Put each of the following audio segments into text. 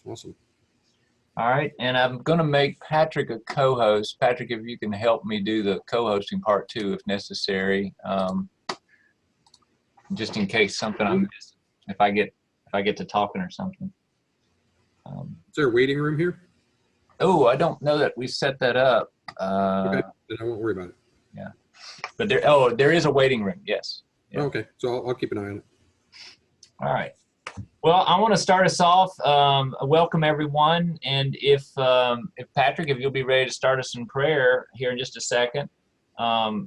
Awesome. All right, and I'm going to make Patrick a co-host. Patrick, if you can help me do the co-hosting part too, if necessary, just in case something I'm missing. If I get to talking or something. Is there a waiting room here? Oh, I don't know that we set that up. Okay, then I won't worry about it. Yeah, but there is a waiting room. Yes. Yeah. Okay, so I'll keep an eye on it. All right. Well, I want to start us off. Welcome everyone, and if Patrick, if you'll be ready to start us in prayer here in just a second,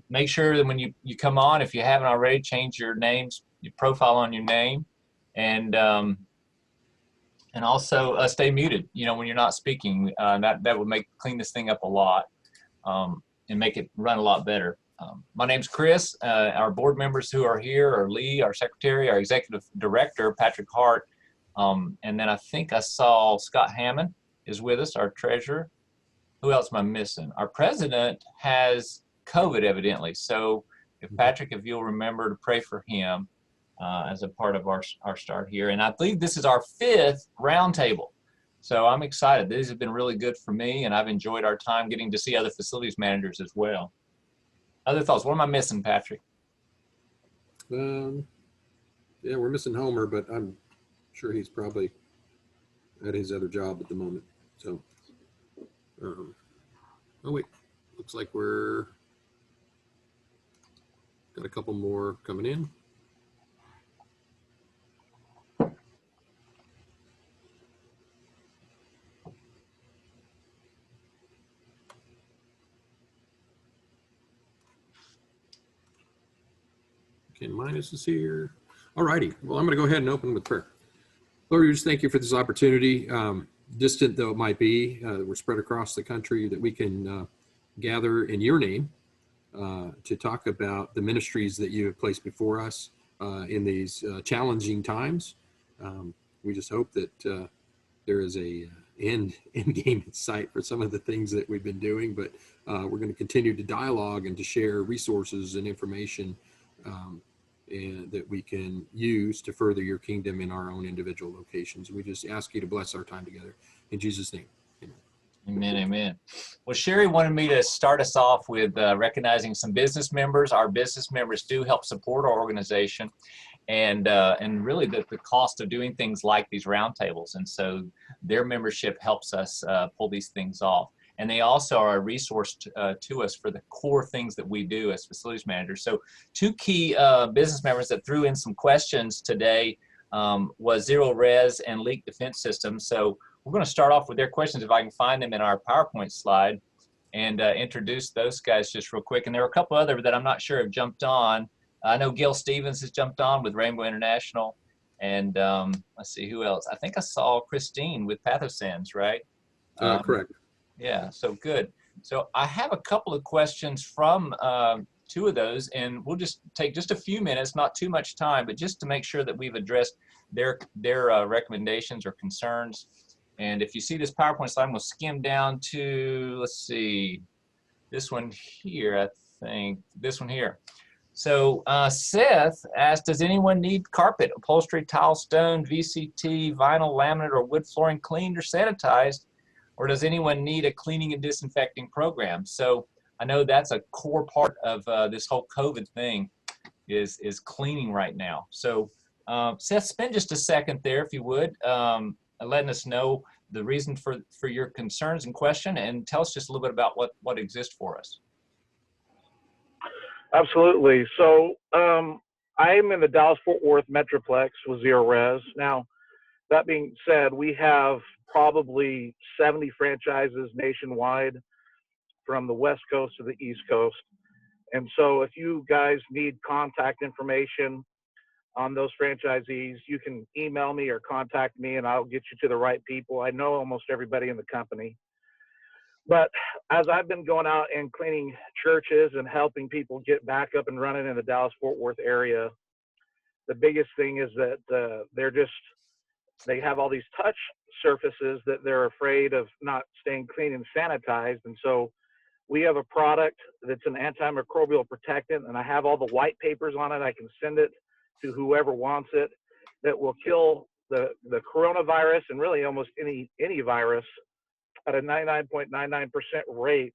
make sure that when you come on, if you haven't already, change your names, your profile on your name, and also stay muted. You know, when you're not speaking, that would clean this thing up a lot, and make it run a lot better. My name's Chris. Our board members who are here are Lee, our secretary, our executive director, Patrick Hart, and then I think I saw Scott Hammond is with us, our treasurer. Who else am I missing? Our president has COVID evidently, so if Patrick, if you'll remember to pray for him as a part of our start here. And I believe this is our 5th roundtable. So I'm excited. These have been really good for me, and I've enjoyed our time getting to see other facilities managers as well. Other thoughts? What am I missing, Patrick? Yeah, we're missing Homer, but I'm sure he's probably at his other job at the moment. So, oh wait, looks like we're got a couple more coming in. Ken Minus is here. All righty. Well, I'm going to go ahead and open with prayer. Lord, we just thank you for this opportunity, distant though it might be. We're spread across the country, that we can gather in your name to talk about the ministries that you have placed before us in these challenging times. We just hope that there is a end game in sight for some of the things that we've been doing, but we're going to continue to dialogue and to share resources and information and that we can use to further your kingdom in our own individual locations. We just ask you to bless our time together. In Jesus' name, amen. Amen, amen. Well, Sherry wanted me to start us off with recognizing some business members. Our business members do help support our organization, and really the cost of doing things like these roundtables. And so their membership helps us pull these things off. And they also are a resource to us for the core things that we do as facilities managers. So 2 key business members that threw in some questions today was Zero Res and Leak Defense Systems. So we're going to start off with their questions, if I can find them in our PowerPoint slide, and introduce those guys just real quick. And there are a couple other that I'm not sure have jumped on. I know Gil Stevens has jumped on with Rainbow International. And let's see, who else? I think I saw Christine with Pathosens, right? Correct. Yeah, so good. So I have a couple of questions from 2 of those, and we'll just take just a few minutes, not too much time, but just to make sure that we've addressed their recommendations or concerns. And if you see this PowerPoint slide, I'm going to skim down to, let's see, this one here, I think, this one here. So Seth asked, does anyone need carpet, upholstery, tile, stone, VCT, vinyl, laminate, or wood flooring cleaned or sanitized? Or does anyone need a cleaning and disinfecting program? So I know that's a core part of this whole COVID thing is cleaning right now. So Seth, spend just a second there, if you would, letting us know the reason for your concerns and question, and tell us just a little bit about what exists for us. Absolutely. So I'm in the Dallas-Fort Worth Metroplex with Zero Res. Now, that being said, we have probably 70 franchises nationwide from the West Coast to the East Coast. And so if you guys need contact information on those franchisees, you can email me or contact me and I'll get you to the right people. I know almost everybody in the company. But as I've been going out and cleaning churches and helping people get back up and running in the Dallas-Fort Worth area, the biggest thing is that they have all these touch surfaces that they're afraid of not staying clean and sanitized. And so we have a product that's an antimicrobial protectant, and I have all the white papers on it. I can send it to whoever wants it. that will kill the coronavirus and really almost any virus at a 99.99% rate.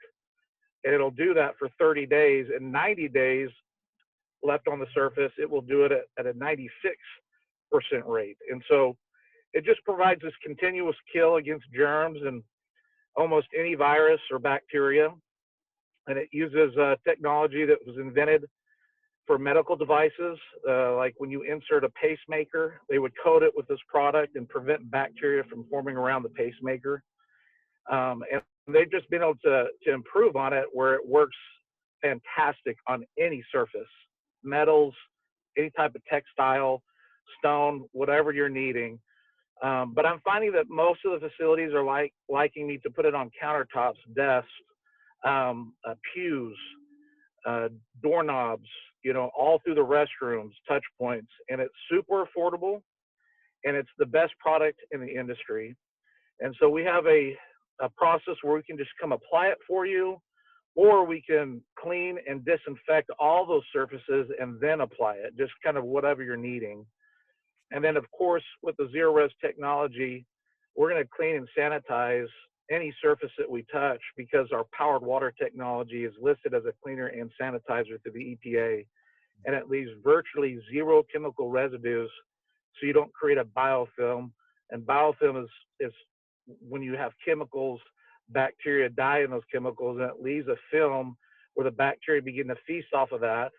And it'll do that for 30 days. And 90 days left on the surface, it will do it at a 96% rate. And so it just provides this continuous kill against germs and almost any virus or bacteria. And it uses technology that was invented for medical devices. Like when you insert a pacemaker, they would coat it with this product and prevent bacteria from forming around the pacemaker. And they've just been able to improve on it where it works fantastic on any surface, metals, any type of textile, stone, whatever you're needing. But I'm finding that most of the facilities are liking me to put it on countertops, desks, pews, doorknobs, all through the restrooms, touch points, and it's super affordable, and it's the best product in the industry. And so we have a process where we can just come apply it for you, or we can clean and disinfect all those surfaces and then apply it, just kind of whatever you're needing. And then, of course, with the zero res technology, we're going to clean and sanitize any surface that we touch because our powered water technology is listed as a cleaner and sanitizer to the EPA, and it leaves virtually zero chemical residues, so you don't create a biofilm. And biofilm is when you have chemicals, bacteria die in those chemicals, and it leaves a film where the bacteria begin to feast off of that,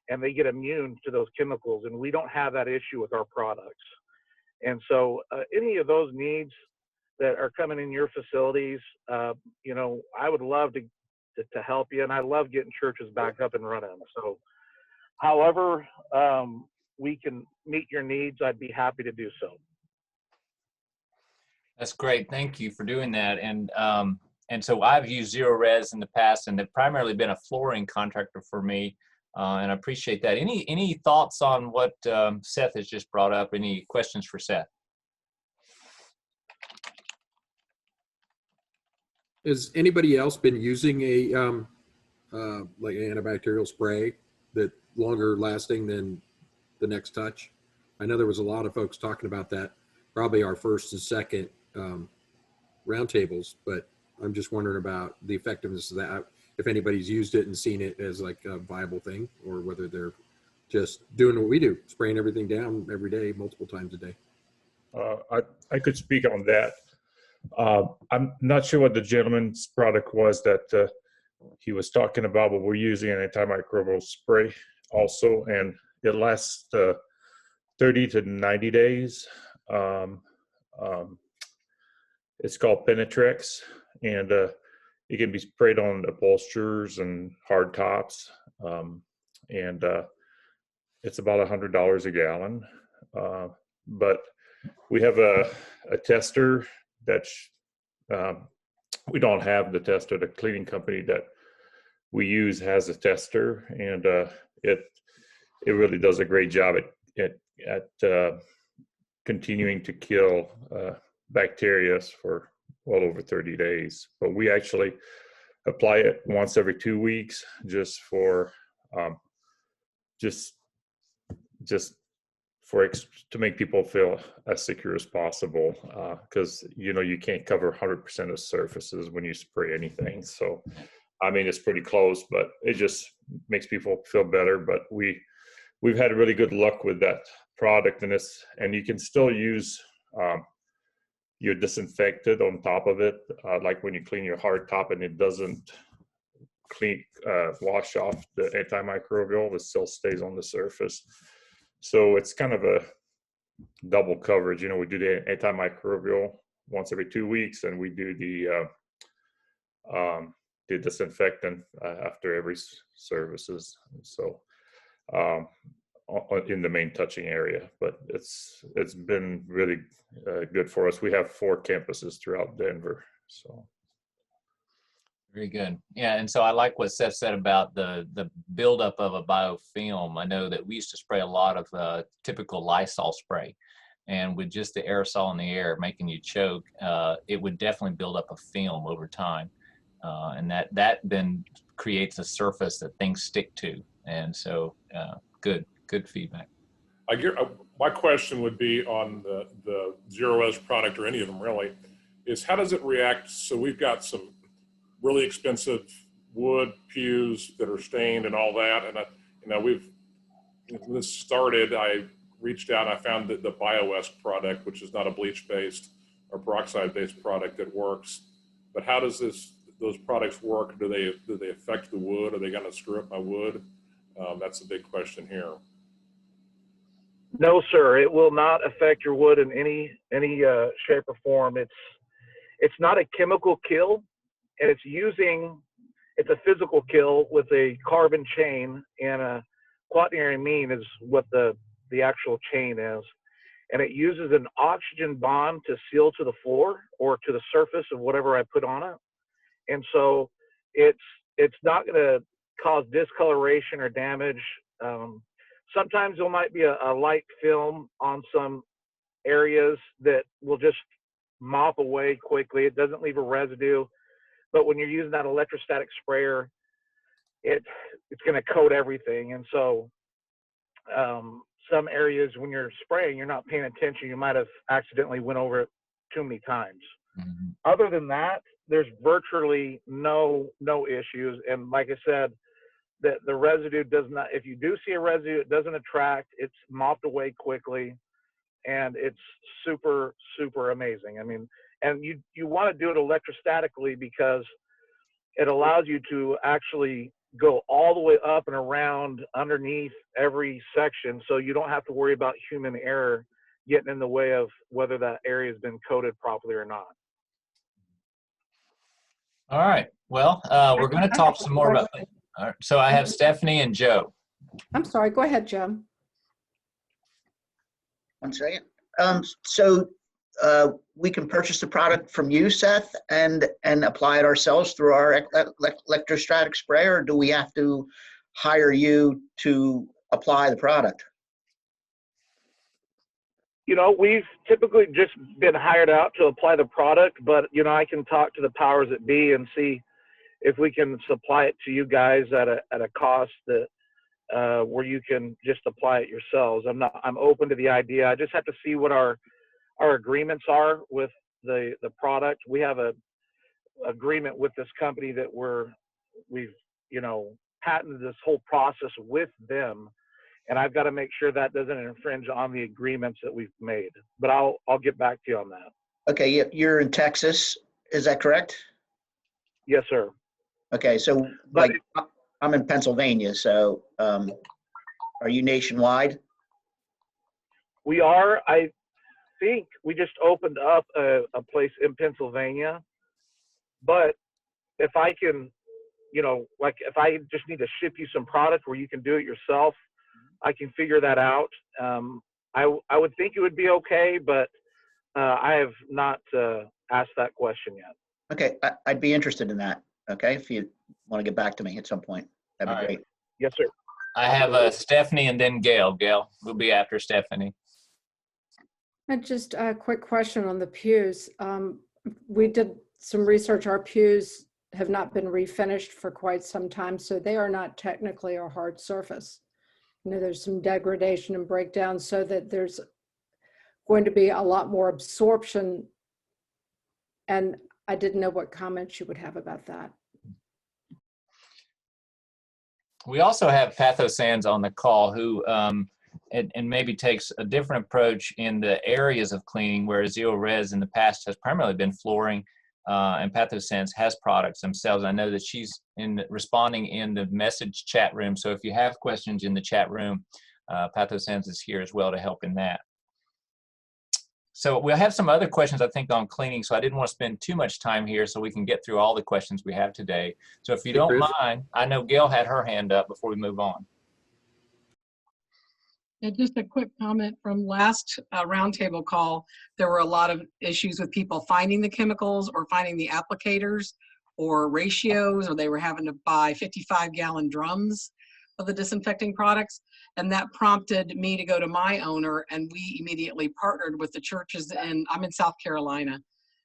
and they get immune to those chemicals, and we don't have that issue with our products. And so any of those needs that are coming in your facilities, I would love to help you, and I love getting churches back up and running. So however we can meet your needs, I'd be happy to do so. That's great. Thank you for doing that. And so I've used Zero Res in the past, and they've primarily been a flooring contractor for me. And I appreciate that. Any thoughts on what Seth has just brought up? Any questions for Seth? Has anybody else been using a like an antibacterial spray that longer lasting than the Next Touch? I know there was a lot of folks talking about that, probably our first and second roundtables, but I'm just wondering about the effectiveness of that, if anybody's used it and seen it as like a viable thing, or whether they're just doing what we do, spraying everything down every day, multiple times a day. I could speak on that. I'm not sure what the gentleman's product was that he was talking about, but we're using an antimicrobial spray also, and it lasts 30 to 90 days. It's called Penetrex, and it can be sprayed on upholsters and hard tops, and it's about $100 a gallon. But we have a tester that's we don't have the tester. The cleaning company that we use has a tester, and it really does a great job at continuing to kill bacteria for well over 30 days. But we actually apply it once every 2 weeks, just for to make people feel as secure as possible, because you can't cover 100% of surfaces when you spray anything. So I mean, it's pretty close, but it just makes people feel better. But we've had really good luck with that product, and you can still use your disinfectant on top of it, like when you clean your hard top and it doesn't wash off the antimicrobial, it still stays on the surface. So it's kind of a double coverage. We do the antimicrobial once every 2 weeks, and we do the disinfectant after every services. So in the main touching area, but it's been really good for us. We have 4 campuses throughout Denver. So very good. Yeah, and so I like what Seth said about the buildup of a biofilm. I know that we used to spray a lot of typical Lysol spray, and with just the aerosol in the air making you choke, it would definitely build up a film over time, and that then creates a surface that things stick to. And so good feedback. My question would be on the Zero Res product, or any of them really, is how does it react? So we've got some really expensive wood pews that are stained and all that, and when this started, I reached out and I found that the BioWest product, which is not a bleach-based or peroxide-based product, that works. But how does those products work? Do they affect the wood? Are they going to screw up my wood? That's a big question here. No, sir, it will not affect your wood in any shape or form. It's not a chemical kill, and it's a physical kill with a carbon chain, and a quaternary amine is what the actual chain is. And it uses an oxygen bond to seal to the floor or to the surface of whatever I put on it. And so it's not going to cause discoloration or damage. Sometimes there might be a light film on some areas that will just mop away quickly. It doesn't leave a residue. But when you're using that electrostatic sprayer, it's going to coat everything. And so some areas when you're spraying, you're not paying attention. You might have accidentally went over it too many times. Mm-hmm. Other than that, there's virtually no issues. And like I said, that the residue does not, if you do see a residue, it doesn't attract, it's mopped away quickly, and it's super, super amazing. I mean, and you want to do it electrostatically because it allows you to actually go all the way up and around underneath every section, so you don't have to worry about human error getting in the way of whether that area has been coated properly or not. All right. Well, we're going to talk some more about that. All right. So I have Stephanie and Joe. I'm sorry. Go ahead, Joe. 1 second. We can purchase the product from you, Seth, and apply it ourselves through our electrostatic sprayer, or do we have to hire you to apply the product? We've typically just been hired out to apply the product, but, I can talk to the powers that be and see if we can supply it to you guys at a cost that where you can just apply it yourselves. I'm open to the idea. I just have to see what our agreements are with the product. We have a agreement with this company that we've patented this whole process with them, and I've got to make sure that doesn't infringe on the agreements that we've made. But I'll get back to you on that. Okay, you're in Texas, is that correct? Yes, sir. Okay, so I'm in Pennsylvania, so are you nationwide? We are. I think we just opened up a place in Pennsylvania, but if I can, if I just need to ship you some product where you can do it yourself, I can figure that out. I would think it would be okay, but I have not asked that question yet. Okay, I'd be interested in that. Okay, if you want to get back to me at some point, that'd be great. Yes, sir. I have Stephanie and then Gail. Gail will be after Stephanie. Just a quick question on the pews. We did some research. Our pews have not been refinished for quite some time, so they are not technically a hard surface. There's some degradation and breakdown, so that there's going to be a lot more absorption. And I didn't know what comments you would have about that. We also have Pathosands on the call, who and maybe takes a different approach in the areas of cleaning, whereas Zero Res in the past has primarily been flooring, and Pathosands has products themselves. I know that she's responding in the message chat room, so if you have questions in the chat room, Pathosands is here as well to help in that. So we'll have some other questions, I think, on cleaning, so I didn't want to spend too much time here so we can get through all the questions we have today. So if you don't mind, I know Gail had her hand up before we move on. And just a quick comment from last roundtable call, there were a lot of issues with people finding the chemicals or finding the applicators or ratios, or they were having to buy 55-gallon drums of the disinfecting products. And that prompted me to go to my owner, and we immediately partnered with the churches, and I'm in South Carolina.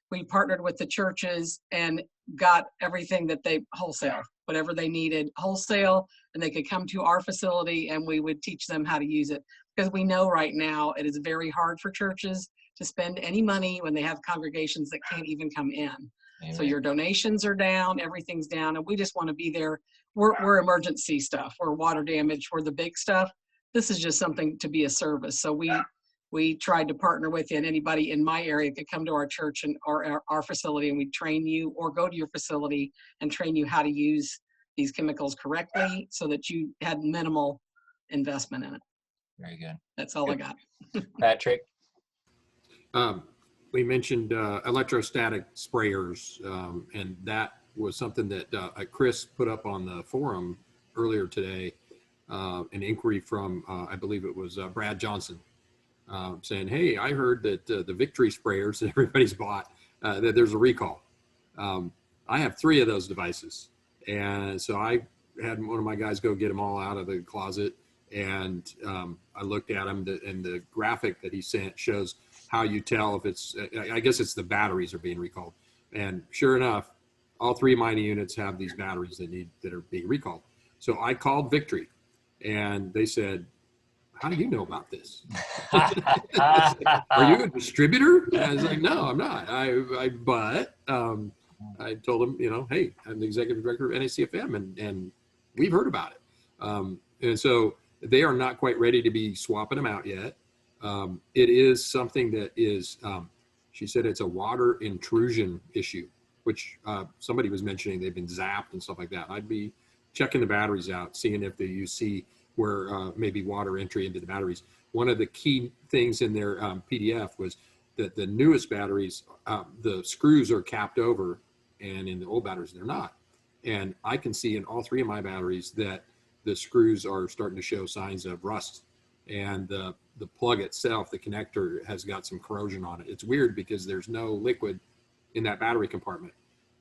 We partnered with the churches and got everything that they wholesale, whatever they needed wholesale, and they could come to our facility and we would teach them how to use it. because we know right now it is very hard for churches to spend any money when they have congregations that can't even come in. Amen. So your donations are down, everything's down, and we just want to be there. We're emergency stuff, we're water damage, we're the big stuff. This is just something to be a service. So we tried to partner with you, and anybody in my area could come to our church and our facility, and we'd train you, or go to your facility and train you how to use these chemicals correctly so that you had minimal investment in it. Very good. That's all I got. Patrick? We mentioned electrostatic sprayers, and that was something that Chris put up on the forum earlier today, an inquiry from, I believe it was Brad Johnson, saying, hey, I heard that the Victory sprayers that everybody's bought, that there's a recall. I have 3 of those devices. And so I had one of my guys go get them all out of the closet, and I looked at them, and the graphic that he sent shows how you tell if it's, I guess it's the batteries are being recalled. And sure enough, all 3 of my units have these batteries that are being recalled. So I called Victory, and they said, how do you know about this? Are you a distributor? And I was like, no, I'm not. But I told them, hey, I'm the executive director of NACFM, and we've heard about it. And so they are not quite ready to be swapping them out yet. It is something that is, she said it's a water intrusion issue, which somebody was mentioning they've been zapped and stuff like that. I'd be checking the batteries out, seeing if you see where maybe water entry into the batteries. One of the key things in their PDF was that the newest batteries, the screws are capped over, and in the old batteries, they're not. And I can see in all 3 of my batteries that the screws are starting to show signs of rust. And the plug itself, the connector, has got some corrosion on it. It's weird because there's no liquid in that battery compartment.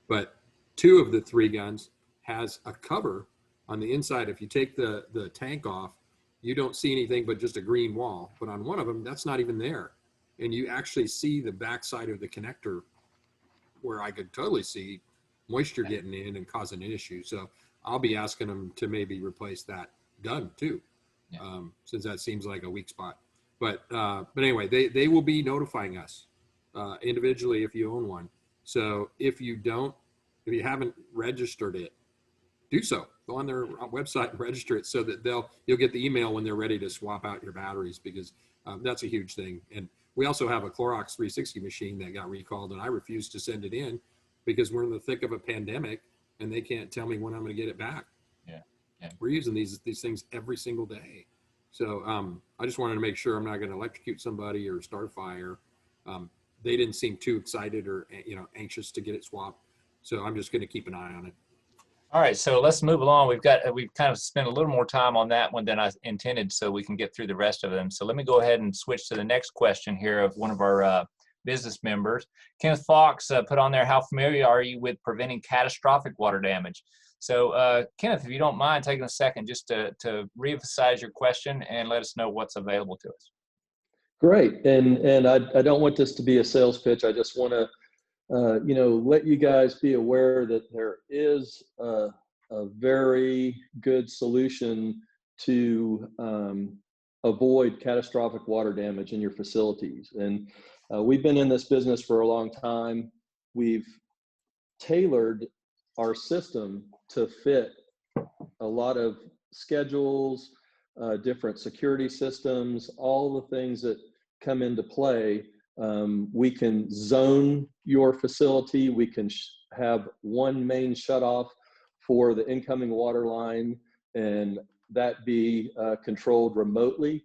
But 2 of the 3 guns has a cover on the inside. If you take the tank off, you don't see anything but just a green wall. But on one of them, that's not even there. And you actually see the backside of the connector, where I could totally see moisture getting in and causing an issue. So I'll be asking them to maybe replace that gun too, since that seems like a weak spot. But anyway, they will be notifying us individually if you own one. So if you haven't registered it, do so. Go on their website and register it, so that you'll get the email when they're ready to swap out your batteries, because that's a huge thing. And we also have a Clorox 360 machine that got recalled, and I refused to send it in because we're in the thick of a pandemic and they can't tell me when I'm going to get it back. Yeah. We're using these things every single day. So I just wanted to make sure I'm not going to electrocute somebody or start a fire. They didn't seem too excited or anxious to get it swapped. So I'm just going to keep an eye on it. All right, so let's move along. We've kind of spent a little more time on that one than I intended, so we can get through the rest of them. So let me go ahead and switch to the next question here of one of our business members. Kenneth Fox put on there, how familiar are you with preventing catastrophic water damage? So Kenneth, if you don't mind taking a second just to reemphasize your question and let us know what's available to us. Great, and I don't want this to be a sales pitch. I just want to let you guys be aware that there is a very good solution to avoid catastrophic water damage in your facilities. And we've been in this business for a long time. We've tailored our system to fit a lot of schedules, different security systems, all the things that come into play. We can zone your facility. We can have one main shutoff for the incoming water line, and that be controlled remotely.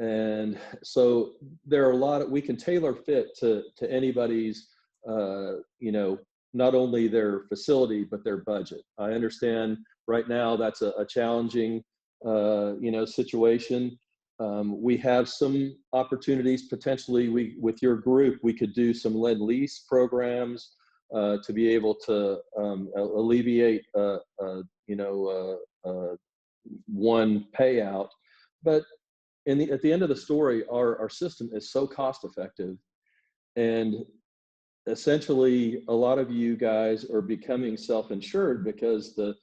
And so there are we can tailor fit to anybody's, not only their facility, but their budget. I understand right now that's a challenging, situation. We have some opportunities potentially. With your group, we could do some lease programs to be able to alleviate, one payout. But at the end of the story, our system is so cost effective, and essentially a lot of you guys are becoming self-insured because the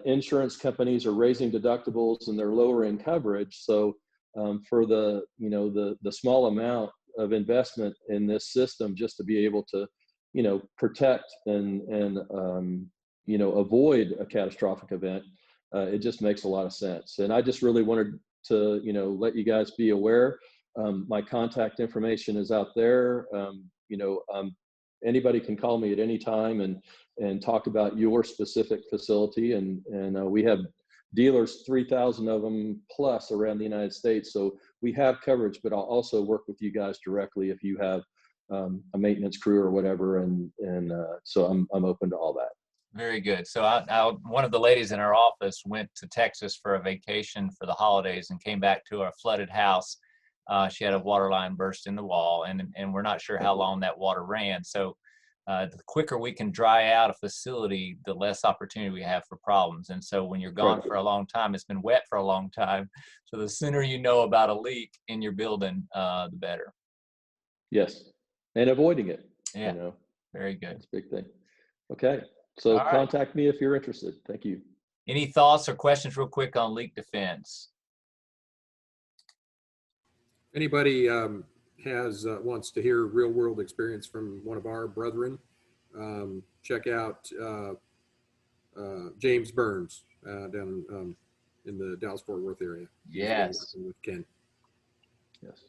insurance companies are raising deductibles and they're lowering coverage. So for the small amount of investment in this system, just to be able to protect and avoid a catastrophic event, it just makes a lot of sense. And I just really wanted to let you guys be aware. My contact information is out there. Anybody can call me at any time and talk about your specific facility. And we have dealers, 3,000 of them plus around the United States. So we have coverage, but I'll also work with you guys directly if you have a maintenance crew or whatever. And so I'm open to all that. Very good. So one of the ladies in our office went to Texas for a vacation for the holidays and came back to our flooded house. She had a water line burst in the wall, and we're not sure how long that water ran. So the quicker we can dry out a facility, the less opportunity we have for problems. And so when you're gone for a long time, it's been wet for a long time. So the sooner you know about a leak in your building, the better. Yes. And avoiding it. Yeah. Very good. That's a big thing. Okay. So contact me if you're interested. Thank you. Any thoughts or questions real quick on leak defense? Anybody wants to hear real world experience from one of our brethren, check out James Burns down in the Dallas-Fort Worth area. Yes. With Ken. Yes.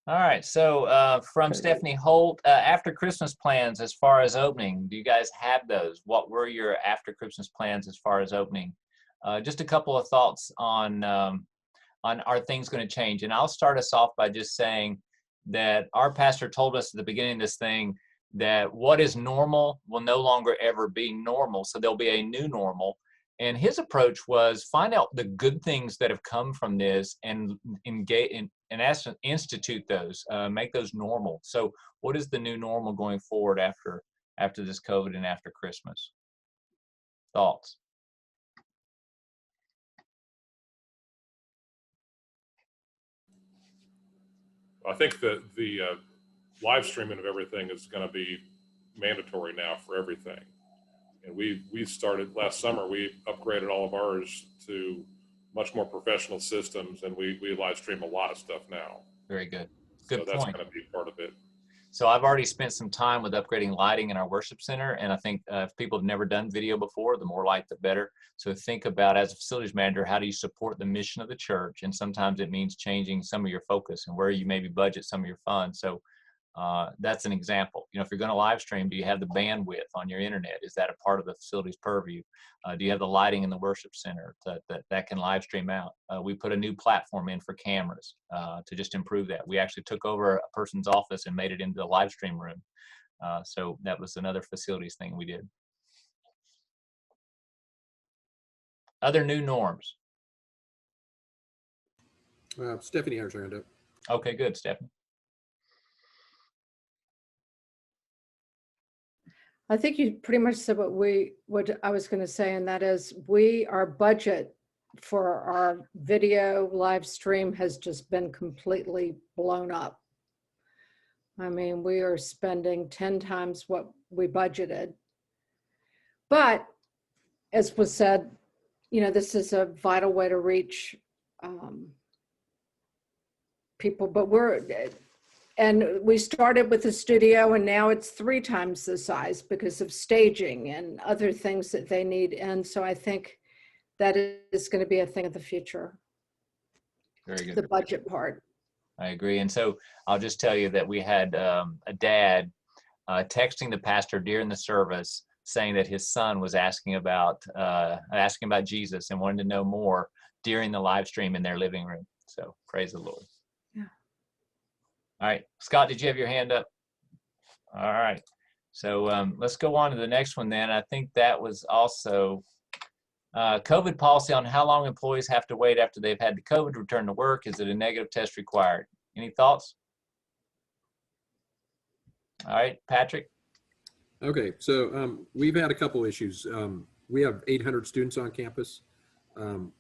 All right. So from Stephanie Holt, after Christmas plans as far as opening, do you guys have those? What were your after Christmas plans as far as opening? Just a couple of thoughts on are things going to change? And I'll start us off by just saying that our pastor told us at the beginning of this thing that what is normal will no longer ever be normal. So there'll be a new normal. And his approach was find out the good things that have come from this and engage and institute those, make those normal. So what is the new normal going forward after this COVID and after Christmas? Thoughts? I think that the live streaming of everything is going to be mandatory now for everything. And we started last summer, we upgraded all of ours to much more professional systems, and we live stream a lot of stuff now. Very good. Good so that's point. going to be part of it. So I've already spent some time with upgrading lighting in our worship center. And I think if people have never done video before, the more light, the better. So think about, as a facilities manager, how do you support the mission of the church? And sometimes it means changing some of your focus and where you maybe budget some of your funds. So that's an example. If you're going to live stream, do you have the bandwidth on your internet? Is that a part of the facility's purview? Do you have the lighting in the worship center that can live stream out? We put a new platform in for cameras to just improve that. We actually took over a person's office and made it into the live stream room. So that was another facilities thing we did. Other new norms. Stephanie has her hand up. Okay, good, Stephanie. I think you pretty much said what I was going to say, and that is our budget for our video live stream has just been completely blown up. I mean, we are spending 10 times what we budgeted. But as was said, this is a vital way to reach people, but and we started with a studio, and now it's 3 times the size because of staging and other things that they need. And so I think that is going to be a thing of the future. Very good. The budget part. I agree. And so I'll just tell you that we had a dad texting the pastor during the service saying that his son was asking about Jesus and wanted to know more during the live stream in their living room. So praise the Lord. All right, Scott, did you have your hand up? All right, so let's go on to the next one then. I think that was also COVID policy on how long employees have to wait after they've had the COVID to return to work. Is it a negative test required? Any thoughts? All right, Patrick. Okay, so we've had a couple issues. We have 800 students on campus, and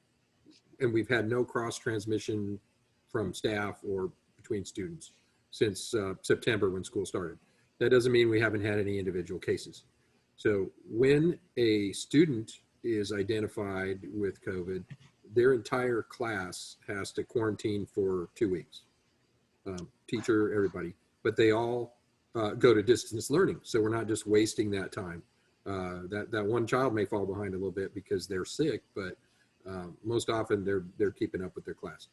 we've had no cross transmission from staff or between students since September when school started. That doesn't mean we haven't had any individual cases. So when a student is identified with COVID, their entire class has to quarantine for 2 weeks. Teacher, everybody, but they all go to distance learning. So we're not just wasting that time. That one child may fall behind a little bit because they're sick, but most often they're keeping up with their class.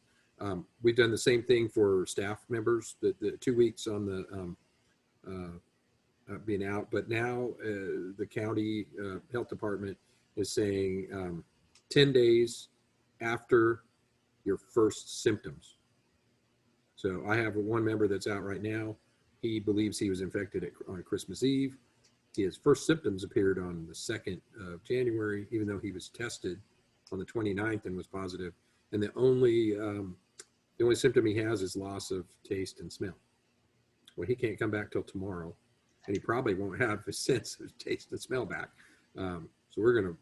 We've done the same thing for staff members, the 2 weeks on the being out, but now the county health department is saying 10 days after your first symptoms. So I have one member that's out right now. He believes he was infected on Christmas Eve. His first symptoms appeared on the 2nd of January, even though he was tested on the 29th and was positive. And the only symptom he has is loss of taste and smell. Well, he can't come back till tomorrow, and he probably won't have his sense of taste and smell back. So we're going to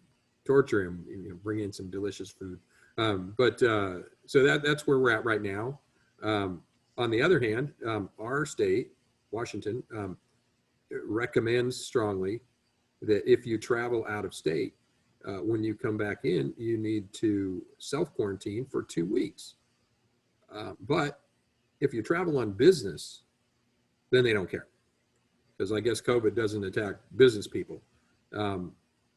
torture him, bring in some delicious food. So that's where we're at right now. On the other hand, our state, Washington, recommends strongly that if you travel out of state, when you come back in, you need to self-quarantine for 2 weeks. But if you travel on business, then they don't care, because I guess COVID doesn't attack business people.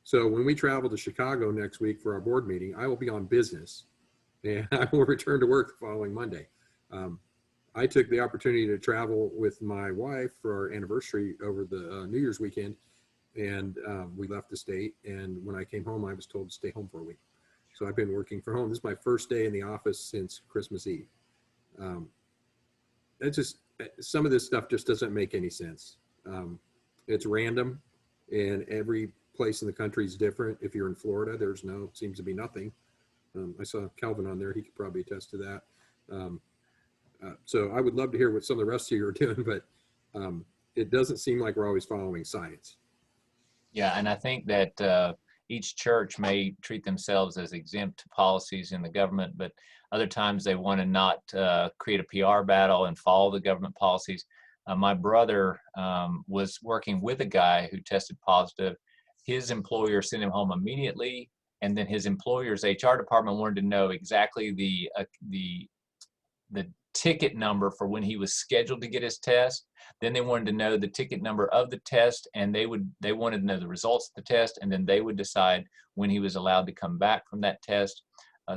So when we travel to Chicago next week for our board meeting, I will be on business, and I will return to work the following Monday. I took the opportunity to travel with my wife for our anniversary over the New Year's weekend, and we left the state. And when I came home, I was told to stay home for a week. So I've been working from home. This is my first day in the office since Christmas Eve. It's just, some of this stuff just doesn't make any sense. It's random, and every place in the country is different. If you're in Florida, seems to be nothing. I saw Calvin on there. He could probably attest to that. So I would love to hear what some of the rest of you are doing, but it doesn't seem like we're always following science. Yeah, and I think that each church may treat themselves as exempt to policies in the government, but other times they want to not create a PR battle and follow the government policies. My brother was working with a guy who tested positive. His employer sent him home immediately, and then his employer's HR department wanted to know exactly the ticket number for when he was scheduled to get his test. Then they wanted to know the ticket number of the test, and they wanted to know the results of the test, and then they would decide when he was allowed to come back from that test.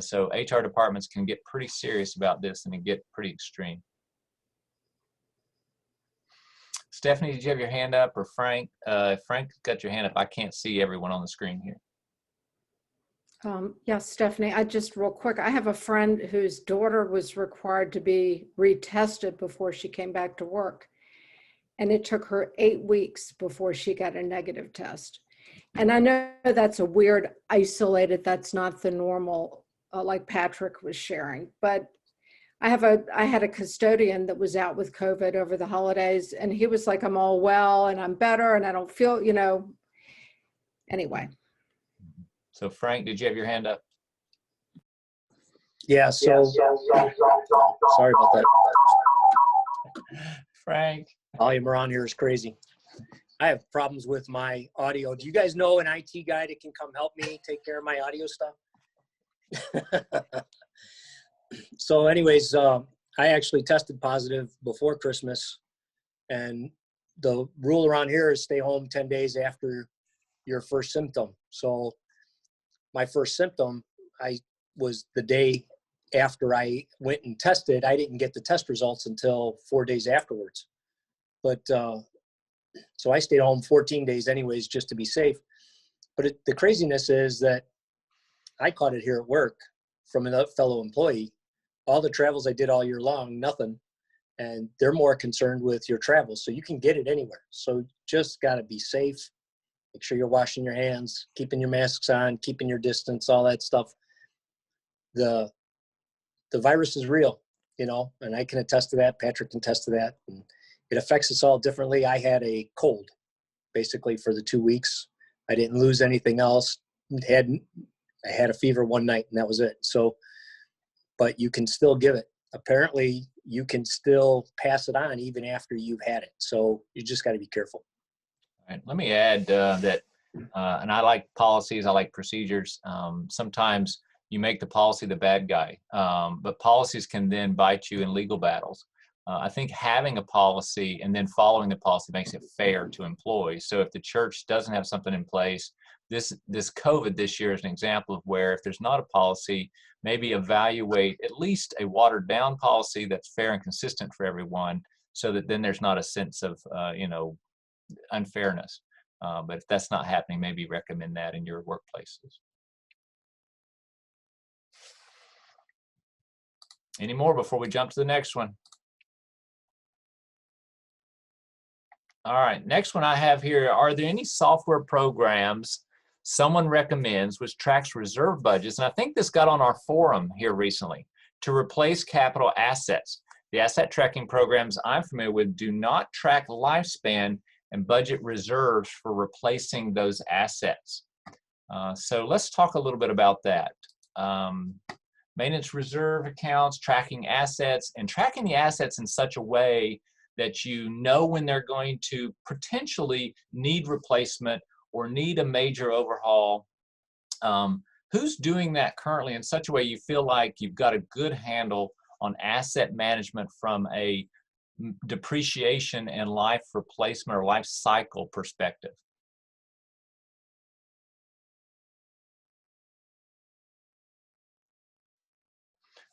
So HR departments can get pretty serious about this, and it get pretty extreme. Stephanie, did you have your hand up, or Frank? Frank got your hand up. I can't see everyone on the screen here. Yes, Stephanie, real quick, I have a friend whose daughter was required to be retested before she came back to work. And it took her 8 weeks before she got a negative test. And I know that's a weird, isolated, that's not the normal, like Patrick was sharing. But I had a custodian that was out with COVID over the holidays, and he was like, I'm all well and I'm better and I don't feel, anyway. So Frank, did you have your hand up? Yeah, so sorry about that. Frank. Volume around here is crazy. I have problems with my audio. Do you guys know an IT guy that can come help me take care of my audio stuff? So anyways, I actually tested positive before Christmas, and the rule around here is stay home 10 days after your first symptom. So my first symptom, was the day after I went and tested. I didn't get the test results until 4 days afterwards. But so I stayed home 14 days anyways, just to be safe. But the craziness is that I caught it here at work from a fellow employee. All the travels I did all year long, nothing. And they're more concerned with your travels. So you can get it anywhere. So just got to be safe. Make sure you're washing your hands, keeping your masks on, keeping your distance, all that stuff. The virus is real, and I can attest to that. Patrick can attest to that. And it affects us all differently. I had a cold basically for the 2 weeks. I didn't lose anything else. I had a fever one night and that was it. So, but you can still give it. Apparently you can still pass it on even after you've had it. So you just got to be careful. All right. Let me add that And I like policies, I like procedures. Sometimes you make the policy the bad guy, but policies can then bite you in legal battles. I think having a policy and then following the policy makes it fair to employees. So if the church doesn't have something in place, this COVID this year is an example of where if there's not a policy, maybe evaluate at least a watered down policy that's fair and consistent for everyone, so that then there's not a sense of unfairness. But if that's not happening, maybe recommend that in your workplaces. Any more before we jump to the next one? All right, next one I have here, are there any software programs someone recommends which tracks reserve budgets? And I think this got on our forum here recently, to replace capital assets. The asset tracking programs I'm familiar with do not track lifespan and budget reserves for replacing those assets. So let's talk a little bit about that. Maintenance reserve accounts, tracking assets, and tracking the assets in such a way that you know when they're going to potentially need replacement or need a major overhaul. Who's doing that currently in such a way you feel like you've got a good handle on asset management from a depreciation and life replacement or life cycle perspective?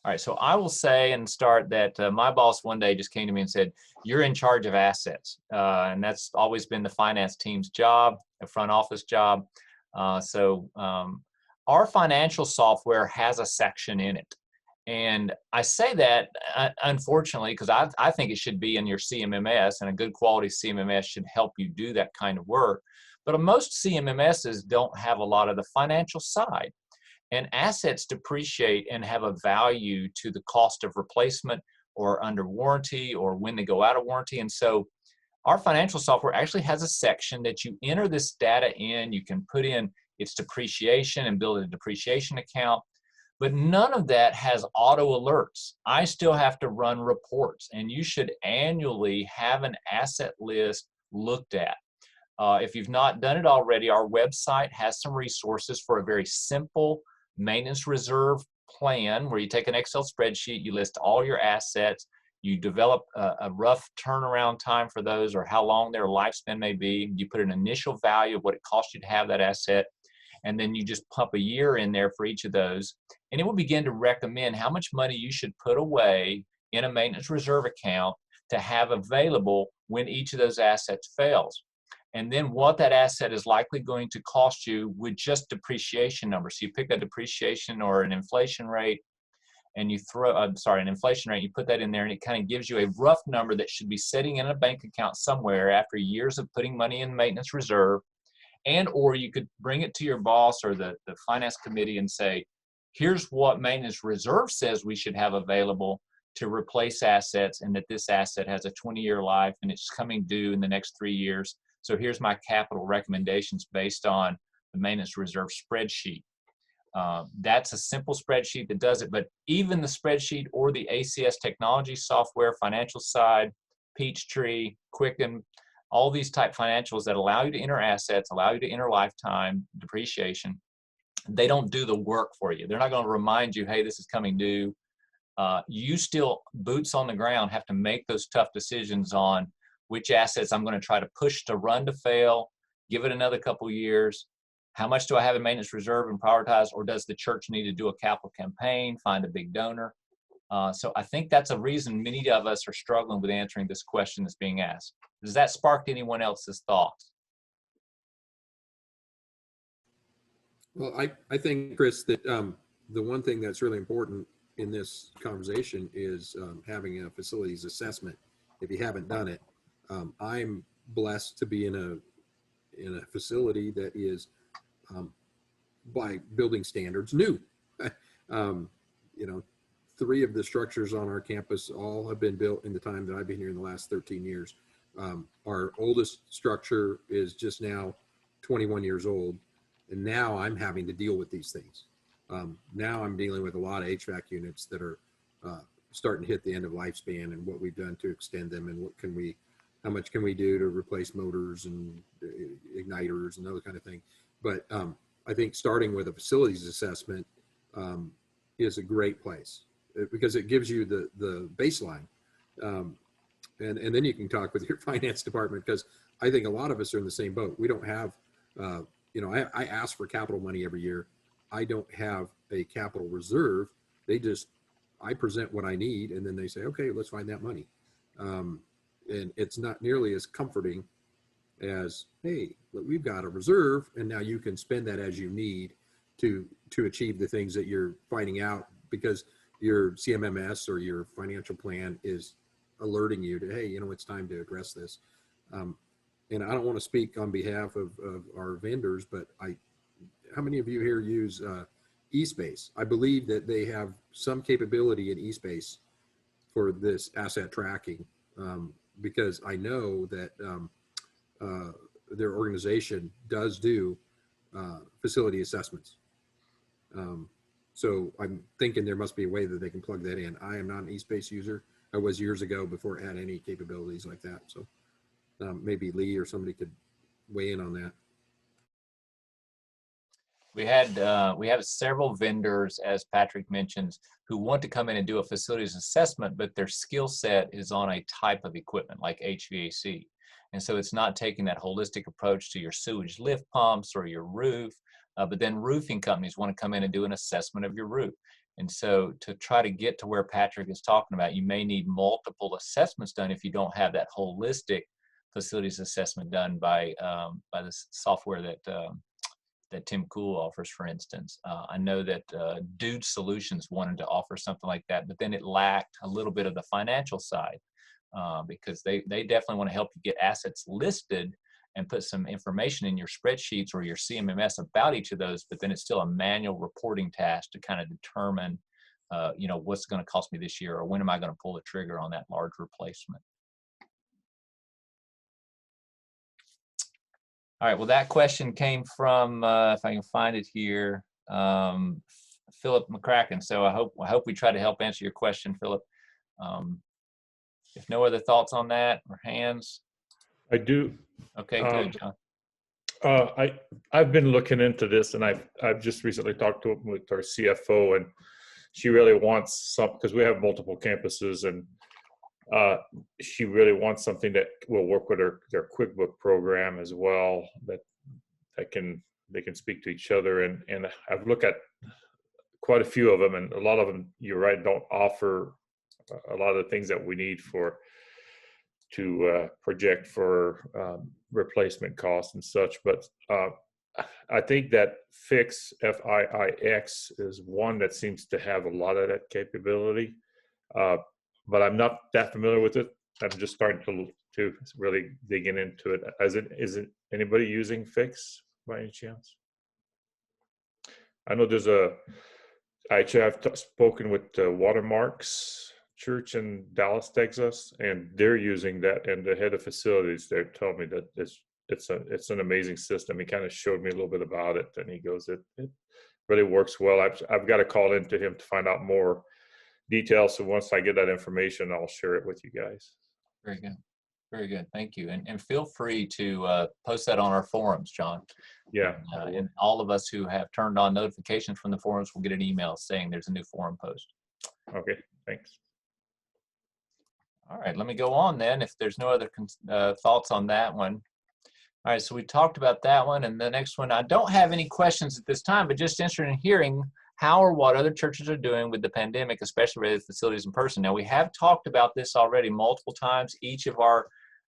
All right, so I will say and start that my boss one day just came to me and said, you're in charge of assets. And that's always been the finance team's job, the front office job. Our financial software has a section in it. And I say that, unfortunately, because I think it should be in your CMMS, and a good quality CMMS should help you do that kind of work. But most CMMSs don't have a lot of the financial side. And assets depreciate and have a value to the cost of replacement or under warranty or when they go out of warranty. And so our financial software actually has a section that you enter this data in. You can put in its depreciation and build a depreciation account. But none of that has auto alerts. I still have to run reports, and you should annually have an asset list looked at. If you've not done it already, our website has some resources for a very simple maintenance reserve plan where you take an Excel spreadsheet, you list all your assets, you develop a rough turnaround time for those or how long their lifespan may be. You put an initial value of what it costs you to have that asset, and then you just pump a year in there for each of those. And it will begin to recommend how much money you should put away in a maintenance reserve account to have available when each of those assets fails. And then what that asset is likely going to cost you with just depreciation numbers. So you pick a depreciation or an inflation rate, and you throw, an inflation rate, you put that in there, and it kind of gives you a rough number that should be sitting in a bank account somewhere after years of putting money in maintenance reserve. And or you could bring it to your boss or the finance committee and say, here's what maintenance reserve says we should have available to replace assets, and that this asset has a 20-year life and it's coming due in the next 3 years. So here's my capital recommendations based on the maintenance reserve spreadsheet. That's a simple spreadsheet that does it, but even the spreadsheet or the ACS technology software, financial side, Peachtree, Quicken, all these type financials that allow you to enter assets, allow you to enter lifetime depreciation, they don't do the work for you. They're not going to remind you, hey, this is coming due. You still, boots on the ground, have to make those tough decisions on which assets I'm going to try to push to run to fail, give it another couple years. How much do I have in maintenance reserve and prioritize, or does the church need to do a capital campaign, find a big donor? So I think that's a reason many of us are struggling with answering this question that's being asked. Does that spark anyone else's thoughts? Well, I think, Chris, that the one thing that's really important in this conversation is having a facilities assessment. If you haven't done it, I'm blessed to be in a facility that is, by building standards, new. 3 of the structures on our campus all have been built in the time that I've been here in the last 13 years. Our oldest structure is just now 21 years old, and now I'm having to deal with these things. Now I'm dealing with a lot of HVAC units that are starting to hit the end of lifespan, and what we've done to extend them, and what can we how much can we do to replace motors and igniters and other kind of thing. But I think starting with a facilities assessment is a great place because it gives you the baseline. And then you can talk with your finance department, because I think a lot of us are in the same boat. We don't have, I ask for capital money every year. I don't have a capital reserve. I present what I need, and then they say, okay, let's find that money. And it's not nearly as comforting as, hey, look, we've got a reserve, and now you can spend that as you need to achieve the things that you're finding out, because your CMMS or your financial plan is alerting you to, hey, it's time to address this. And I don't want to speak on behalf of our vendors, but how many of you here use eSpace? I believe that they have some capability in eSpace for this asset tracking, because I know that their organization does do facility assessments. So I'm thinking there must be a way that they can plug that in. I am not an eSpace user. I was years ago before it had any capabilities like that. So maybe Lee or somebody could weigh in on that. We have several vendors, as Patrick mentions, who want to come in and do a facilities assessment, but their skill set is on a type of equipment like HVAC. And so it's not taking that holistic approach to your sewage lift pumps or your roof, but then roofing companies want to come in and do an assessment of your roof. And so to try to get to where Patrick is talking about, you may need multiple assessments done if you don't have that holistic facilities assessment done by the software that Tim Cool offers, for instance. I know that Dude Solutions wanted to offer something like that, but then it lacked a little bit of the financial side, because they definitely want to help you get assets listed and put some information in your spreadsheets or your CMMS about each of those, but then it's still a manual reporting task to kind of determine, what's going to cost me this year, or when am I going to pull the trigger on that large replacement. All right, well, that question came from, if I can find it here, Philip McCracken. So I hope we try to help answer your question, Philip. If no other thoughts on that or hands. I do. Okay, good, John. I've been looking into this, and I've just recently talked with our CFO, and she really wants some, because we have multiple campuses, and she really wants something that will work with their QuickBook program as well, that they can speak to each other. And I've looked at quite a few of them, and a lot of them, you're right, don't offer a lot of the things that we need to project for replacement costs and such. But I think that Fix, FIIX, is one that seems to have a lot of that capability. But I'm not that familiar with it. I'm just starting to really digging into it. Isn't anybody using Fix by any chance? I know I've spoken with Watermarks Church in Dallas, Texas, and they're using that. And the head of facilities, they told me that it's an amazing system. He kind of showed me a little bit about it, and he goes, it really works well. I've got to call into him to find out more details. So once I get that information, I'll share it with you guys. Very good. Very good. Thank you. And feel free to post that on our forums, John. Yeah. And all of us who have turned on notifications from the forums will get an email saying there's a new forum post. Okay. Thanks. All right. Let me go on then, if there's no other thoughts on that one. All right. So we talked about that one. And the next one, I don't have any questions at this time, but just interested in hearing how or what other churches are doing with the pandemic, especially related to facilities in person. Now, we have talked about this already multiple times. Each of our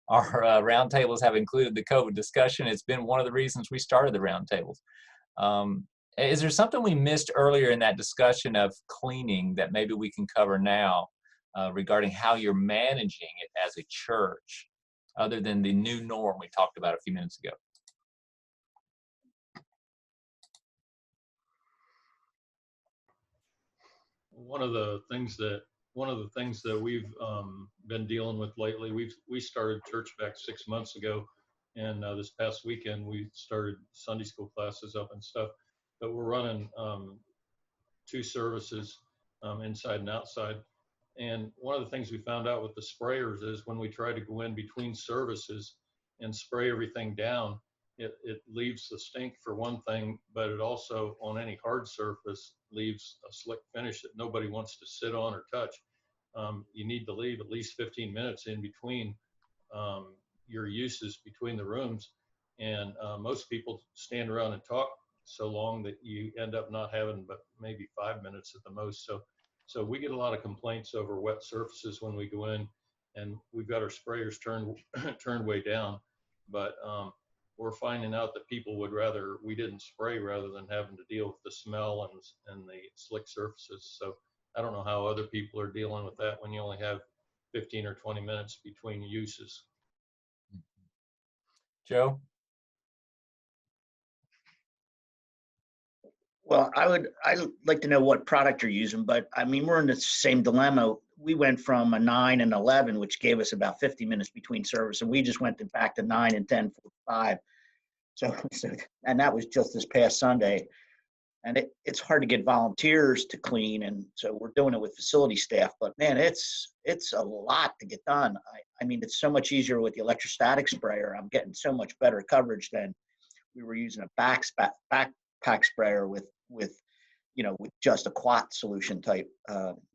roundtables have included the COVID discussion. It's been one of the reasons we started the roundtables. Is there something we missed earlier in that discussion of cleaning that maybe we can cover now regarding how you're managing it as a church, other than the new norm we talked about a few minutes ago? One of the things that we've been dealing with lately, we started church back 6 months ago, and this past weekend we started Sunday school classes up and stuff. But we're running 2 services, inside and outside. And one of the things we found out with the sprayers is when we try to go in between services and spray everything down, it leaves the stink for one thing, but it also on any hard surface leaves a slick finish that nobody wants to sit on or touch. You need to leave at least 15 minutes in between your uses between the rooms. And most people stand around and talk so long that you end up not having but maybe 5 minutes at the most. So we get a lot of complaints over wet surfaces when we go in, and we've got our sprayers turned way down. But we're finding out that people would rather we didn't spray rather than having to deal with the smell and the slick surfaces. So I don't know how other people are dealing with that when you only have 15 or 20 minutes between uses. Joe? Well, I'd like to know what product you're using, but I mean, we're in the same dilemma. We went from a 9 and 11, which gave us about 50 minutes between service, and we just went back to 9 and 10:45. So, and that was just this past Sunday. And it's hard to get volunteers to clean, and so we're doing it with facility staff. But man, it's a lot to get done. I mean, it's so much easier with the electrostatic sprayer. I'm getting so much better coverage than we were using a backpack sprayer with just a quat solution type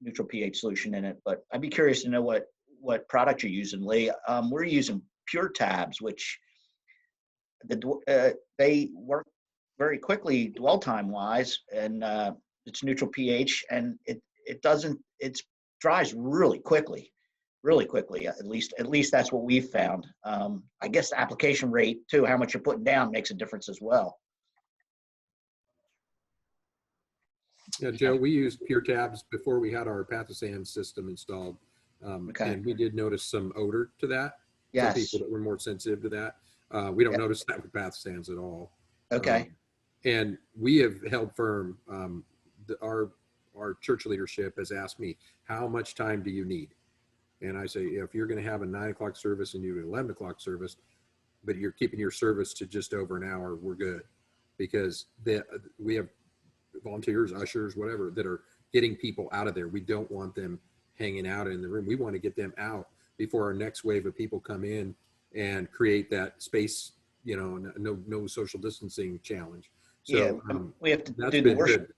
neutral pH solution in it. But I'd be curious to know what product you're using, Lee. We're using Pure Tabs, which they work very quickly dwell time wise, and it's neutral pH, and it dries really quickly. At least that's what we've found. I guess the application rate too, how much you're putting down, makes a difference as well. Yeah, Joe, we used Pure Tabs before we had our Pathosan system installed. Okay. And we did notice some odor to that. Yes. Some people that were more sensitive to that. We don't notice that with Pathosans at all. Okay. And we have held firm. Our church leadership has asked me, how much time do you need? And I say, if you're going to have a 9 o'clock service and you do an 11 o'clock service, but you're keeping your service to just over an hour, we're good. Because we have volunteers, ushers, whatever, that are getting people out of there. We don't want them hanging out in the room. We want to get them out before our next wave of people come in and create that space, no social distancing challenge. So we have to do the worship.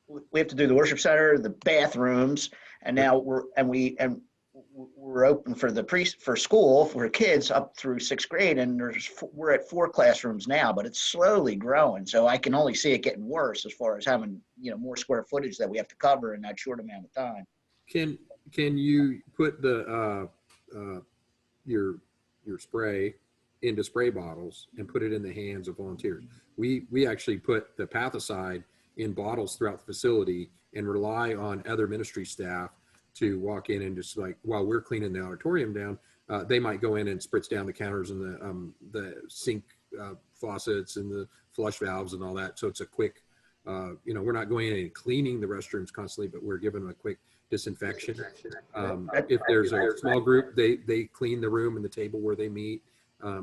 We have to do the worship center, the bathrooms, and now we're open for school for kids up through 6th grade, and we're at 4 classrooms now, but it's slowly growing. So I can only see it getting worse as far as having more square footage that we have to cover in that short amount of time. Can you put the your spray into spray bottles and put it in the hands of volunteers? We actually put the Pathicide in bottles throughout the facility and rely on other ministry staff to walk in and just like, while we're cleaning the auditorium down, they might go in and spritz down the counters and the sink faucets and the flush valves and all that. So it's a quick, we're not going in and cleaning the restrooms constantly, but we're giving them a quick disinfection. If there's a small group, they clean the room and the table where they meet.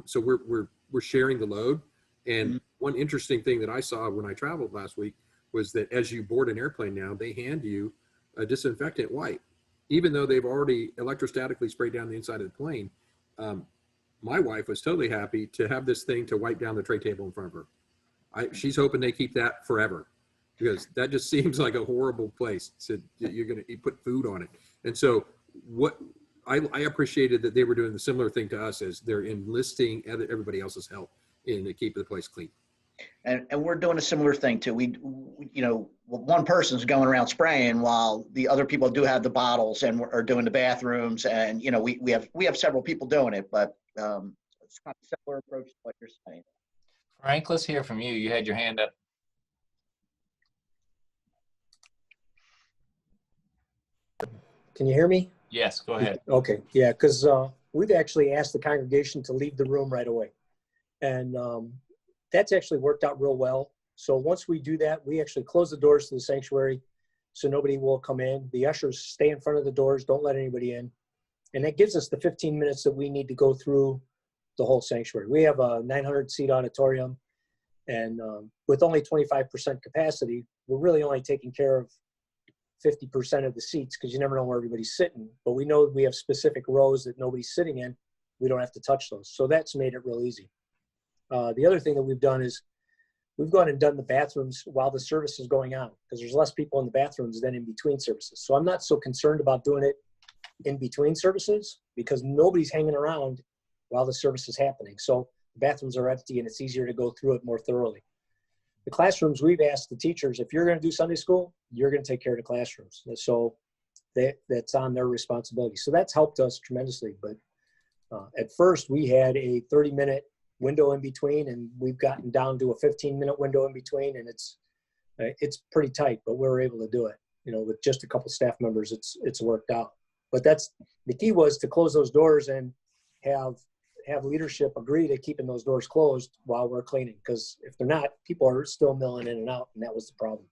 So we're sharing the load. And one interesting thing that I saw when I traveled last week was that as you board an airplane now, they hand you a disinfectant wipe, even though they've already electrostatically sprayed down the inside of the plane. My wife was totally happy to have this thing to wipe down the tray table in front of her. She's hoping they keep that forever, because that just seems like a horrible place. So you're going to put food on it. And so what I appreciated that they were doing the similar thing to us, as they're enlisting everybody else's help in to keep the place clean. And we're doing a similar thing too. We one person's going around spraying while the other people do have the bottles and are doing the bathrooms. And we have several people doing it, but it's kind of similar approach to what you're saying. Frank, let's hear from you. You had your hand up. Can you hear me? Yes, go ahead. Okay, yeah, because we've actually asked the congregation to leave the room right away. And that's actually worked out real well. So once we do that, we actually close the doors to the sanctuary so nobody will come in. The ushers stay in front of the doors, don't let anybody in. And that gives us the 15 minutes that we need to go through the whole sanctuary. We have a 900-seat auditorium, and with only 25% capacity, we're really only taking care of 50% of the seats because you never know where everybody's sitting. But we know we have specific rows that nobody's sitting in. We don't have to touch those. So that's made it real easy. The other thing that we've done is we've gone and done the bathrooms while the service is going on because there's less people in the bathrooms than in between services. So I'm not so concerned about doing it in between services because nobody's hanging around while the service is happening. So the bathrooms are empty and it's easier to go through it more thoroughly. The classrooms, we've asked the teachers, if you're going to do Sunday school, you're going to take care of the classrooms. And so that's on their responsibility. So that's helped us tremendously. But at first we had a 30-minute window in between, and we've gotten down to a 15-minute window in between, and it's pretty tight, but we were able to do it. You know, with just a couple staff members, it's worked out. But that's the key, was to close those doors and have leadership agree to keeping those doors closed while we're cleaning, because if they're not, people are still milling in and out, and that was the problem.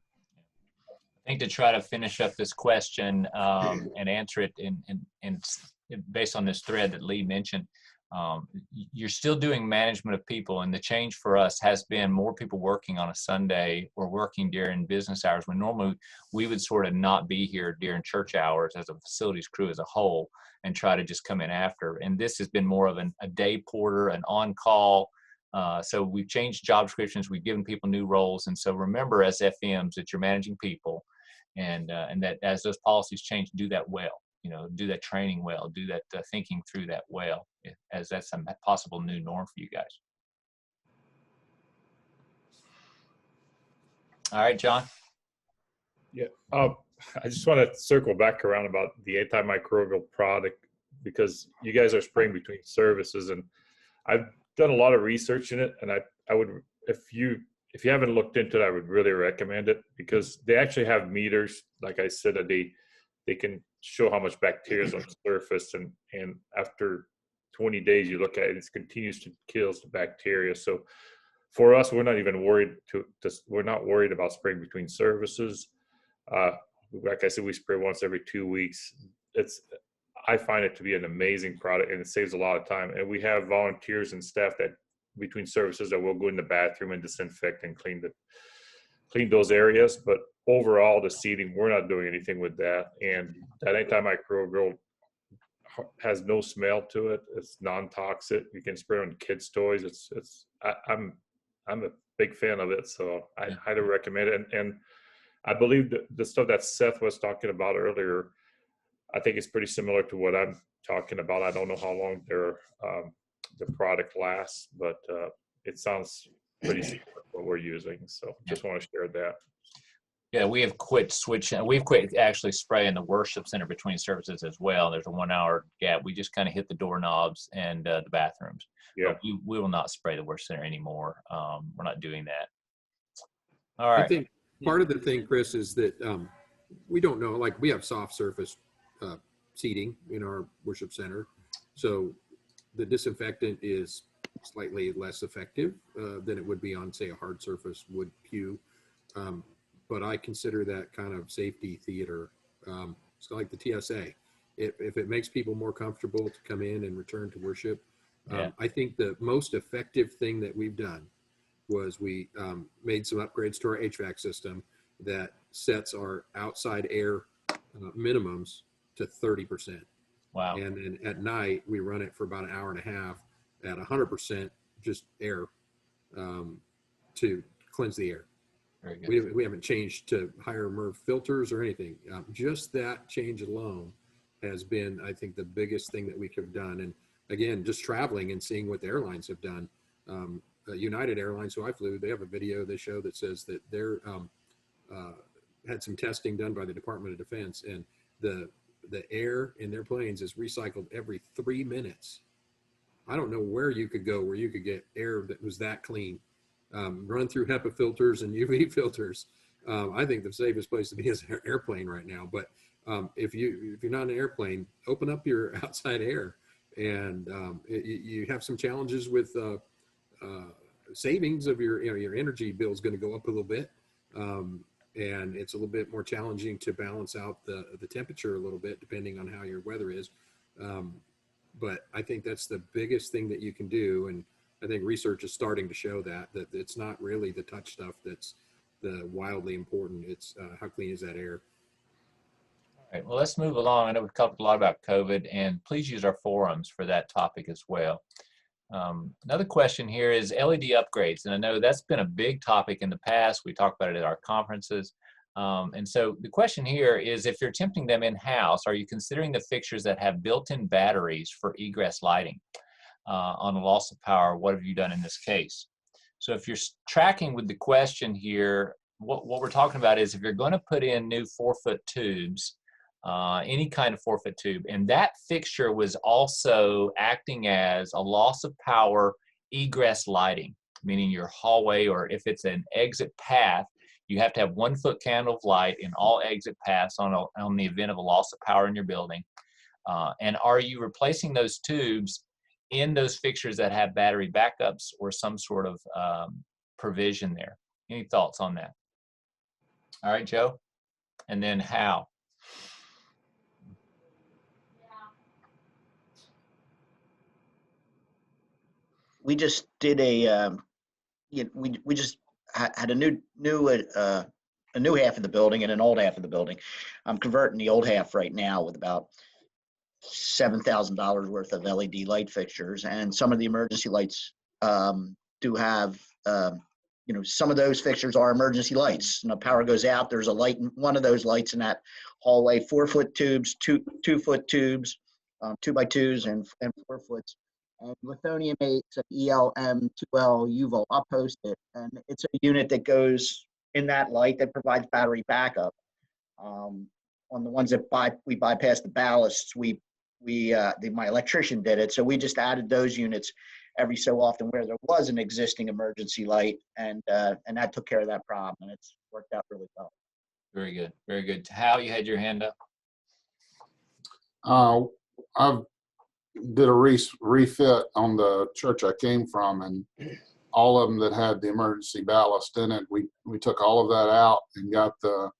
I think to try to finish up this question and answer it in based on this thread that Lee mentioned, you're still doing management of people, and the change for us has been more people working on a Sunday or working during business hours when normally we would sort of not be here during church hours as a facilities crew as a whole and try to just come in after. And this has been more of a day porter, an on-call. So we've changed job descriptions. We've given people new roles. And so remember, as FMs, that you're managing people, and that as those policies change, do that well. You know, do that training well, do that thinking through that well, as that's a possible new norm for you guys. All right, John. Yeah, I just want to circle back around about the antimicrobial product, because you guys are spraying between services, and I've done a lot of research in it, and I would, if you haven't looked into it, I would really recommend it, because they actually have meters, like I said, that they can show how much bacteria is on the surface, and after 20 days you look at it, it continues to kill the bacteria. So for us, we're not even worried we're not worried about spraying between services. Like I said, we spray once every 2 weeks. I find it to be an amazing product, and it saves a lot of time. And we have volunteers and staff that between services that will go in the bathroom and disinfect and clean those areas. But overall, the seating, we're not doing anything with that. And that antimicrobial has no smell to it. It's non-toxic. You can spray on kids' toys. I'm a big fan of it, so I highly recommend it. And I believe that the stuff that Seth was talking about earlier, I think it's pretty similar to what I'm talking about. I don't know how long the product lasts, but it sounds pretty similar to what we're using. So just want to share that. Yeah, we have quit switching. We've quit actually spraying the worship center between services as well. There's a 1 hour gap. We just kind of hit the doorknobs and the bathrooms. Yeah. But we will not spray the worship center anymore. We're not doing that. All right. I think part of the thing, Chris, is that we don't know, like we have soft surface seating in our worship center. So the disinfectant is slightly less effective than it would be on, say, a hard surface wood pew. But I consider that kind of safety theater. It's like the TSA. If it makes people more comfortable to come in and return to worship, I think the most effective thing that we've done was we made some upgrades to our HVAC system that sets our outside air minimums to 30%. Wow. And then at night, we run it for about an hour and a half at 100% just air to cleanse the air. Very good. We haven't changed to higher MERV filters or anything. Just that change alone has been, I think, the biggest thing that we could have done. And again, just traveling and seeing what the airlines have done. United Airlines, who I flew, they have a video they show that says that they're had some testing done by the Department of Defense, and the air in their planes is recycled every 3 minutes. I don't know where you could go where you could get air that was that clean. Run through HEPA filters and UV filters. I think the safest place to be is an airplane right now. But if you're not in an airplane, open up your outside air, and you have some challenges with savings of your energy bill is going to go up a little bit, and it's a little bit more challenging to balance out the temperature a little bit depending on how your weather is. But I think that's the biggest thing that you can do, and I think research is starting to show that it's not really the touch stuff that's the wildly important. It's how clean is that air. Right, well, let's move along. I know we've talked a lot about COVID, and please use our forums for that topic as well. Another question here is LED upgrades, and I know that's been a big topic in the past. We talked about it at our conferences. And so the question here is, if you're attempting them in-house, are you considering the fixtures that have built-in batteries for egress lighting? On a loss of power, what have you done in this case? So if you're tracking with the question here, what we're talking about is if you're going to put in new 4-foot tubes, any kind of 4-foot tube, and that fixture was also acting as a loss of power egress lighting, meaning your hallway, or if it's an exit path, you have to have 1-foot candle of light in all exit paths on the event of a loss of power in your building. And are you replacing those tubes in those fixtures that have battery backups or some sort of provision there? Any thoughts on that? All right, Joe, and then how? We just did we just had a new half of the building and an old half of the building. I'm converting the old half right now with about $7,000 worth of LED light fixtures, and some of the emergency lights do have, some of those fixtures are emergency lights. When the power goes out, there's a light in one of those lights in that hallway. 4-foot tubes, 2-foot tubes, 2x2s, and 4 foots. And Lithium makes an ELM2L UVOL. I'll post it, and it's a unit that goes in that light that provides battery backup. On the ones that we bypass the ballasts, my electrician did it, so we just added those units every so often where there was an existing emergency light, and that took care of that problem, and it's worked out really well. Very good, very good. Hal, you had your hand up. I've did a refit on the church I came from, and all of them that had the emergency ballast in it, we took all of that out and got the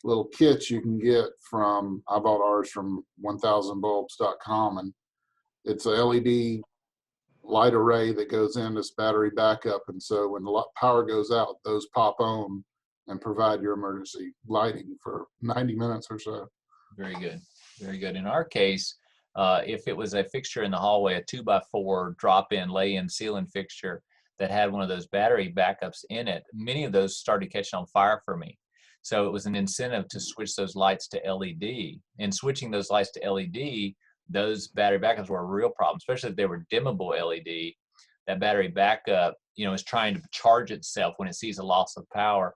little kits you can get from, I bought ours from 1000bulbs.com, and it's a LED light array that goes in this battery backup, and so when the power goes out, those pop on and provide your emergency lighting for 90 minutes or so. Very good, very good. In our case, if it was a fixture in the hallway, a 2x4 drop-in, lay-in, seal-in fixture that had one of those battery backups in it, many of those started catching on fire for me. So it was an incentive to switch those lights to LED. And switching those lights to LED, those battery backups were a real problem, especially if they were dimmable LED. That battery backup, is trying to charge itself when it sees a loss of power.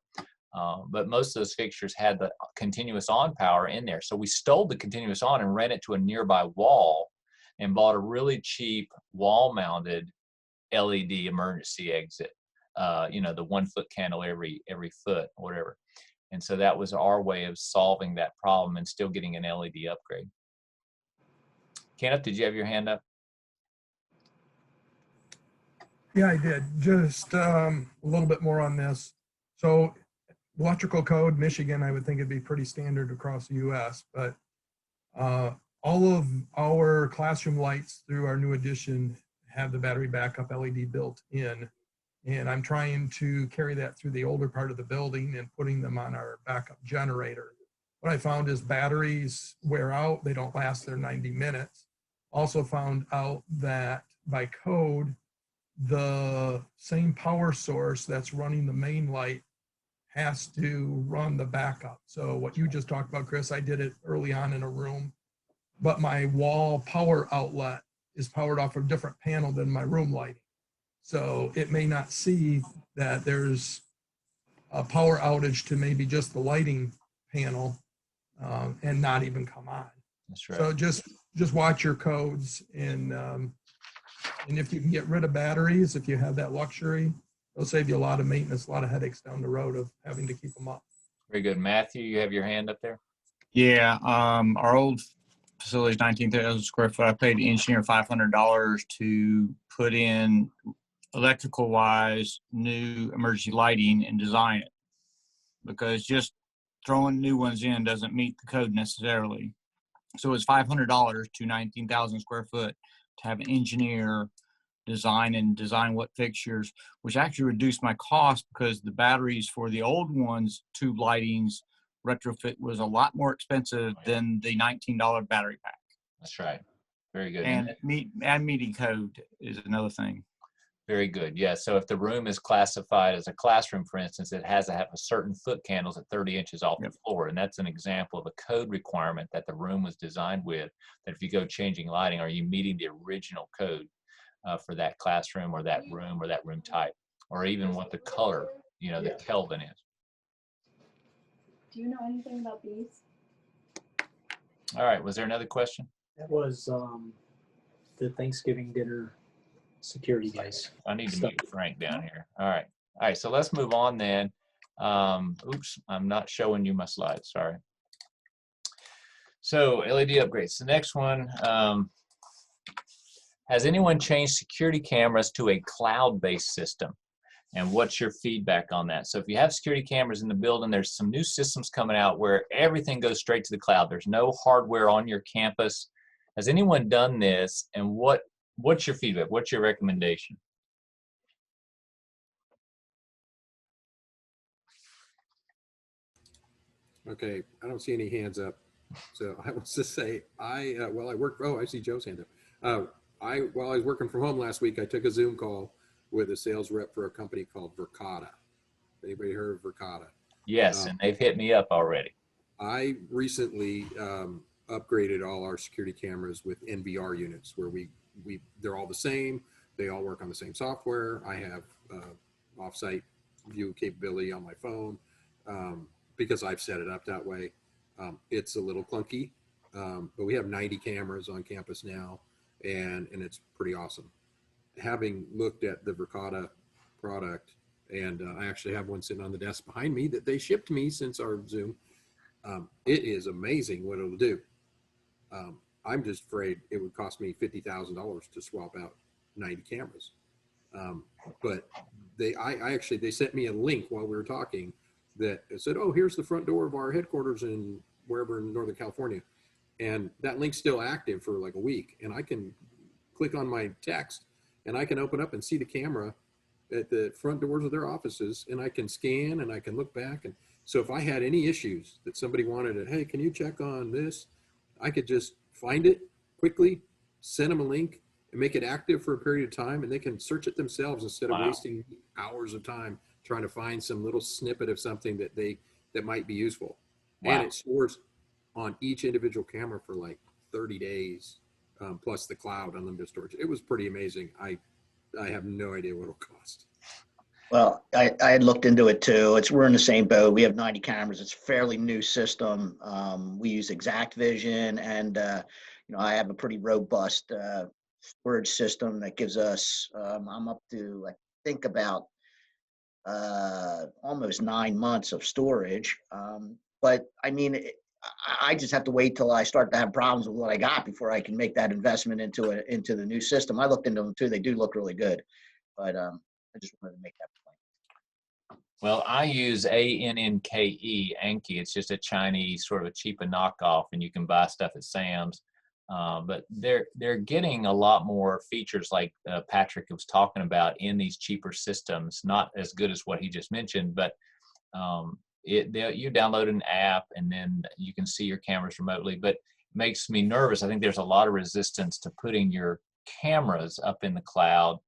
But most of those fixtures had the continuous on power in there. So we stole the continuous on and ran it to a nearby wall and bought a really cheap wall-mounted LED emergency exit. The 1-foot candle every foot, whatever. And so that was our way of solving that problem and still getting an LED upgrade. Kenneth, did you have your hand up? Yeah, I did. Just a little bit more on this. So electrical code, Michigan, I would think it'd be pretty standard across the US, but all of our classroom lights through our new edition have the battery backup LED built in. And I'm trying to carry that through the older part of the building and putting them on our backup generator. What I found is batteries wear out, they don't last their 90 minutes. Also found out that by code, the same power source that's running the main light has to run the backup. So what you just talked about, Chris, I did it early on in a room, but my wall power outlet is powered off a different panel than my room lighting. So it may not see that there's a power outage to maybe just the lighting panel and not even come on. That's right. So just watch your codes, and if you can get rid of batteries, if you have that luxury, it'll save you a lot of maintenance, a lot of headaches down the road of having to keep them up. Very good. Matthew, you have your hand up there? Yeah, our old facility is 19,000 square foot. I paid the engineer $500 to put in electrical wise new emergency lighting and design it, because just throwing new ones in doesn't meet the code necessarily. So it's $500 to 19,000 square foot to have an engineer design what fixtures, which actually reduced my cost because the batteries for the old ones, tube lightings, retrofit was a lot more expensive than the $19 battery pack. That's right. Very good. And meeting code is another thing. Very good. Yeah. So if the room is classified as a classroom, for instance, it has to have a certain foot candles at 30 inches off the floor. And that's an example of a code requirement that the room was designed with, that if you go changing lighting, are you meeting the original code for that classroom or that room type, or even what the color, the Kelvin is. Do you know anything about bees? All right. Was there another question? That was the Thanksgiving dinner security guys. I need to mute Frank down here. All right. So let's move on then. Oops, I'm not showing you my slides. Sorry. So LED upgrades. The next one, has anyone changed security cameras to a cloud-based system? And what's your feedback on that? So if you have security cameras in the building, there's some new systems coming out where everything goes straight to the cloud. There's no hardware on your campus. Has anyone done this? And what's your feedback? What's your recommendation? Okay, I don't see any hands up. So I was to say, I see Joe's hand up. While I was working from home last week, I took a Zoom call with a sales rep for a company called Verkada. Anybody heard of Verkada? Yes, and they've hit me up already. I recently upgraded all our security cameras with NVR units where they're all the same. They all work on the same software. I have offsite view capability on my phone because I've set it up that way. It's a little clunky, but we have 90 cameras on campus now, and it's pretty awesome. Having looked at the Verkada product, and I actually have one sitting on the desk behind me that they shipped me since our Zoom, it is amazing what it'll do. I'm just afraid it would cost me $50,000 to swap out 90 cameras. But they sent me a link while we were talking that said, oh, here's the front door of our headquarters in wherever in Northern California. And that link's still active for like a week. And I can click on my text and I can open up and see the camera at the front doors of their offices, and I can scan and I can look back. And so if I had any issues that somebody wanted to, hey, can you check on this? I could just find it quickly, send them a link, and make it active for a period of time, and they can search it themselves instead of wasting hours of time trying to find some little snippet of something that might be useful. Wow. And it stores on each individual camera for like 30 days, plus the cloud unlimited storage. It was pretty amazing. I have no idea what it'll cost. Well, I had looked into it too. We're in the same boat. We have 90 cameras. It's a fairly new system. We use Exact Vision, and I have a pretty robust storage system that gives us. I'm up to I think about almost 9 months of storage. But I mean, I just have to wait till I start to have problems with what I got before I can make that investment into the new system. I looked into them too. They do look really good, but I just wanted to make that point. Well, I use ANNKE, Anki. It's just a Chinese sort of a cheaper knockoff, and you can buy stuff at Sam's. But they're getting a lot more features like Patrick was talking about in these cheaper systems. Not as good as what he just mentioned, but you download an app and then you can see your cameras remotely. But it makes me nervous. I think there's a lot of resistance to putting your cameras up in the cloud.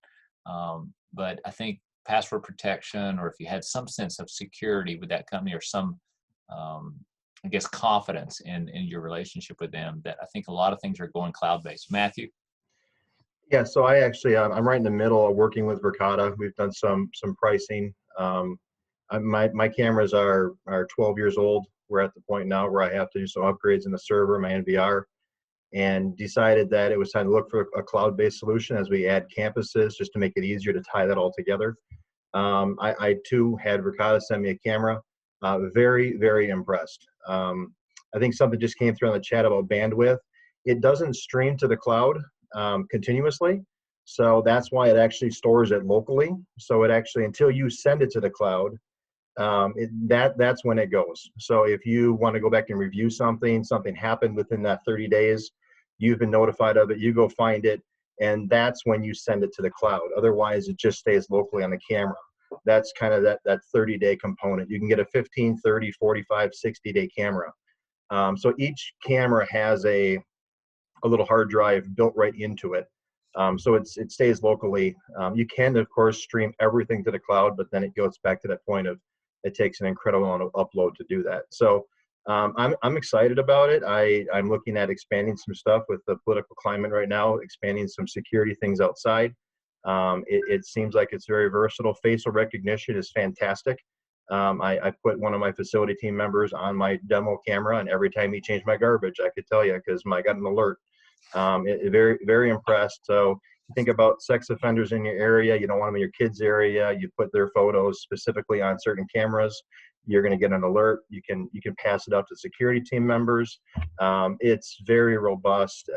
But I think password protection, or if you had some sense of security with that company, or some confidence in your relationship with them, that I think a lot of things are going cloud-based. Matthew? Yeah, so I actually, I'm right in the middle of working with Verkada. We've done some pricing. My cameras are 12 years old. We're at the point now where I have to do some upgrades in the server, my NVR, and decided that it was time to look for a cloud-based solution as we add campuses, just to make it easier to tie that all together. I too had Verkada send me a camera. Very, very impressed. I think something just came through on the chat about bandwidth. It doesn't stream to the cloud continuously, so that's why it actually stores it locally. So it actually, until you send it to the cloud, that's when it goes. So if you want to go back and review something happened within that 30 days, you've been notified of it, you go find it, and that's when you send it to the cloud. Otherwise, it just stays locally on the camera. That's kind of that 30-day component. You can get a 15, 30, 45, 60-day camera. So each camera has a little hard drive built right into it. So it stays locally. You can, of course, stream everything to the cloud, but then it goes back to that point of it takes an incredible amount of upload to do that. So I'm excited about it. I'm looking at expanding some stuff with the political climate right now, expanding some security things outside. It seems like it's very versatile. Facial recognition is fantastic. I put one of my facility team members on my demo camera, and every time he changed my garbage, I could tell you because I got an alert. Very, very impressed. So you think about sex offenders in your area, you don't want them in your kids' area, you put their photos specifically on certain cameras, you're going to get an alert. You can pass it out to security team members. It's very robust.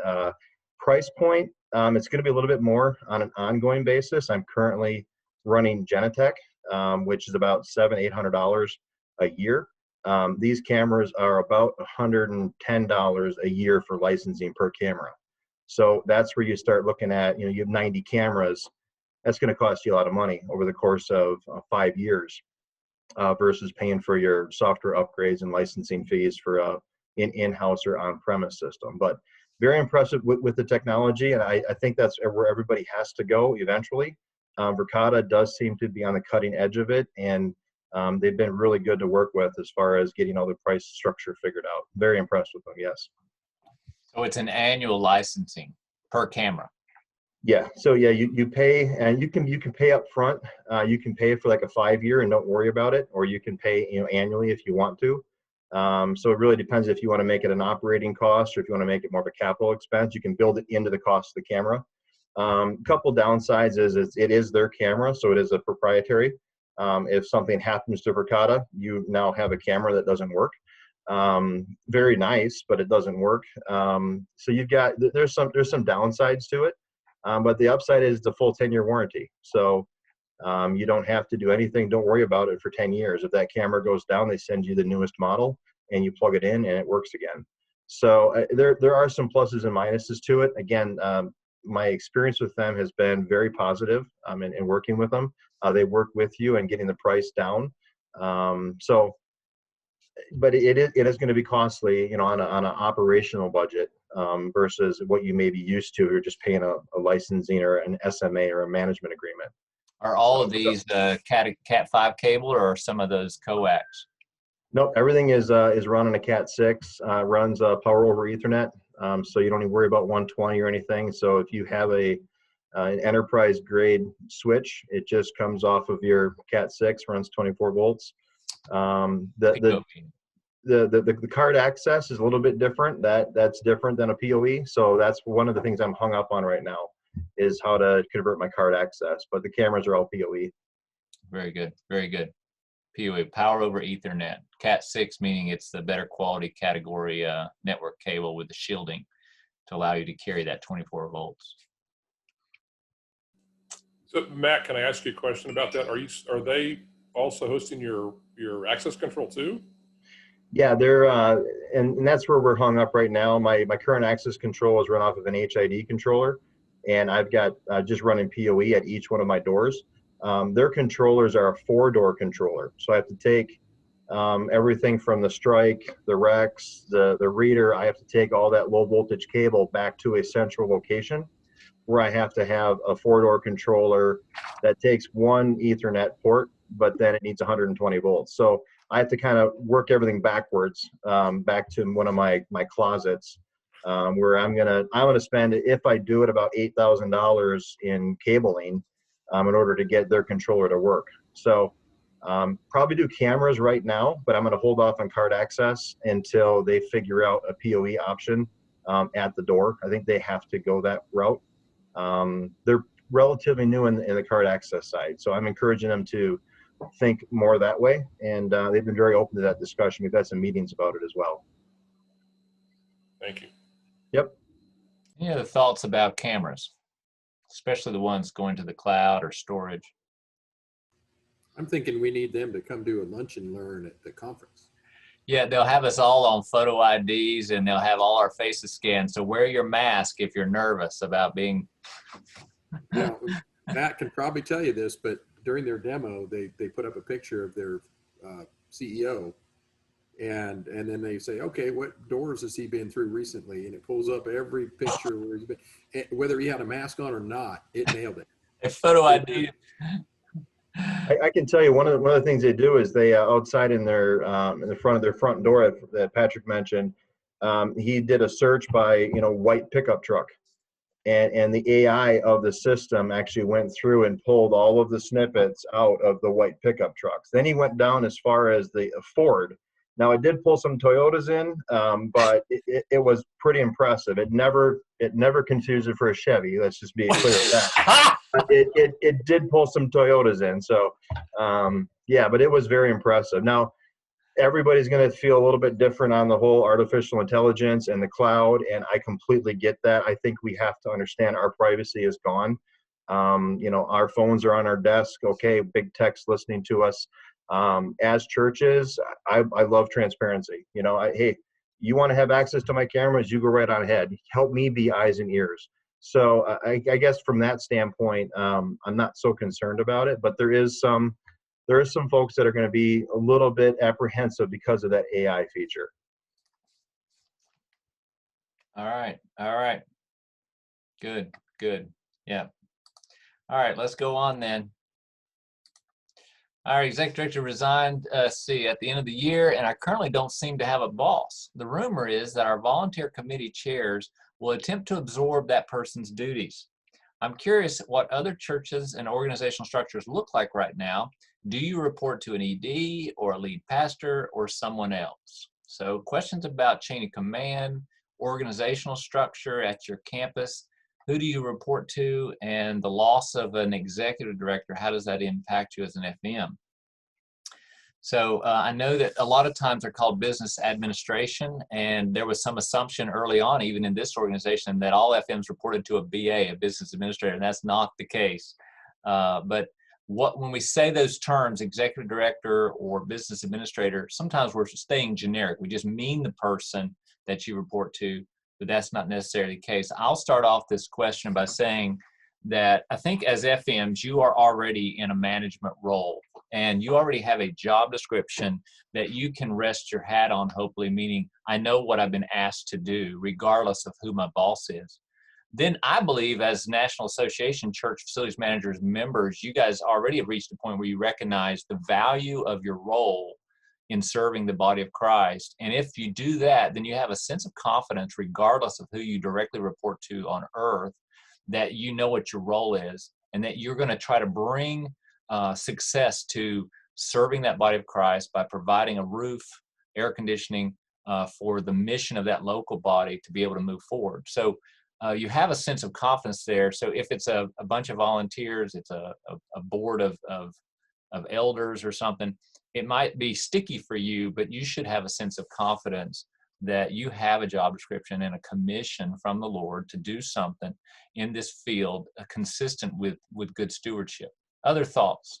Price point, it's going to be a little bit more on an ongoing basis. I'm currently running Genetech, which is about $700-800 a year. These cameras are about $110 a year for licensing per camera. So that's where you start looking at, you have 90 cameras. That's going to cost you a lot of money over the course of 5 years versus paying for your software upgrades and licensing fees for an in-house or on-premise system. But very impressive with the technology, and I think that's where everybody has to go eventually. Verkada does seem to be on the cutting edge of it, and they've been really good to work with as far as getting all the price structure figured out. Very impressed with them, yes. So it's an annual licensing per camera. Yeah, so yeah, you pay, and you can pay up front. You can pay for like a 5-year and don't worry about it, or you can pay annually if you want to. So it really depends if you want to make it an operating cost or if you want to make it more of a capital expense. You can build it into the cost of the camera. Couple downsides is it is their camera, so it is a proprietary. If something happens to Verkada, you now have a camera that doesn't work. Very nice, but it doesn't work. So there's some downsides to it, but the upside is the full 10-year warranty. So you don't have to do anything. Don't worry about it for 10 years. If that camera goes down, they send you the newest model, and you plug it in, and it works again. So there are some pluses and minuses to it. Again, my experience with them has been very positive in working with them. They work with you and getting the price down. But it is going to be costly, on an operational budget versus what you may be used to. You're just paying a licensing or an SMA or a management agreement. Are all of these Cat 5 cable, or are some of those coax? Nope, everything is run on a Cat 6. Runs power over Ethernet, so you don't need to worry about 120 or anything. So if you have an enterprise grade switch, it just comes off of your Cat 6, runs 24 volts. The card access is a little bit different. That's different than a PoE. So that's one of the things I'm hung up on right now, is how to convert my card access. But the cameras are all PoE. Very good, very good. PoE, power over Ethernet. Cat 6 meaning it's the better quality category network cable with the shielding to allow you to carry that 24 volts. So Matt, can I ask you a question about that? Are they also hosting your access control too? Yeah, they're and that's where we're hung up right now. My current access control is run off of an HID controller, and I've got just running PoE at each one of my doors. Their controllers are a 4-door controller, so I have to take everything from the strike, the Rex, the reader. I have to take all that low voltage cable back to a central location where I have to have a 4-door controller that takes one Ethernet port, but then it needs 120 volts. So I have to kind of work everything backwards, back to one of my closets, where I'm gonna spend, if I do it, about $8,000 in cabling in order to get their controller to work. So probably do cameras right now, but I'm gonna hold off on card access until they figure out a PoE option at the door. I think they have to go that route. They're relatively new in the card access side, so I'm encouraging them to think more that way, and they've been very open to that discussion. We've had some meetings about it as well. Thank you. Yep. Any other thoughts about cameras, especially the ones going to the cloud or storage? I'm thinking we need them to come do a lunch and learn at the conference. Yeah, they'll have us all on photo IDs, and they'll have all our faces scanned. So wear your mask if you're nervous about being. Matt can probably tell you this, but during their demo, they put up a picture of their CEO, and then they say, okay, what doors has he been through recently? And it pulls up every picture where he's been, whether he had a mask on or not. It nailed it. A photo ID. I can tell you one of the things they do is they outside in the front of their front door that Patrick mentioned, he did a search by white pickup truck, and the AI of the system actually went through and pulled all of the snippets out of the white pickup trucks. Then he went down as far as the Ford. Now it did pull some Toyotas in, but it was pretty impressive. It never confused it for a Chevy. Let's just be clear with that. It did pull some Toyotas in. So yeah, but it was very impressive. Now everybody's going to feel a little bit different on the whole artificial intelligence and the cloud, and I completely get that. I think we have to understand our privacy is gone. Our phones are on our desk. Okay, big tech's listening to us. As churches, I love transparency. Hey, you want to have access to my cameras, you go right on ahead. Help me be eyes and ears. So I guess from that standpoint, I'm not so concerned about it, but there is some folks that are going to be a little bit apprehensive because of that AI feature. All right. Good. Yeah. All right, let's go on then. Our executive director resigned, at the end of the year, and I currently don't seem to have a boss. The rumor is that our volunteer committee chairs will attempt to absorb that person's duties. I'm curious what other churches and organizational structures look like right now. Do you report to an ED or a lead pastor or someone else? So questions about chain of command, organizational structure at your campus. Who do you report to? And the loss of an executive director, how does that impact you as an FM? So I know that a lot of times they're called business administration, and there was some assumption early on, even in this organization, that all FMs reported to a BA, a business administrator, and that's not the case. But when we say those terms, executive director or business administrator, sometimes we're staying generic. We just mean the person that you report to, but that's not necessarily the case. I'll start off this question by saying that I think as FMs, you are already in a management role, and you already have a job description that you can rest your hat on, hopefully, meaning I know what I've been asked to do, regardless of who my boss is. Then I believe as National Association Church Facilities Managers members, you guys already have reached a point where you recognize the value of your role in serving the body of Christ. And if you do that, then you have a sense of confidence, regardless of who you directly report to on earth, that you know what your role is and that you're going to try to bring success to serving that body of Christ by providing a roof, air conditioning for the mission of that local body to be able to move forward. So you have a sense of confidence there. So if it's a bunch of volunteers, it's a board of elders or something, it might be sticky for you, but you should have a sense of confidence that you have a job description and a commission from the Lord to do something in this field consistent with good stewardship. Other thoughts?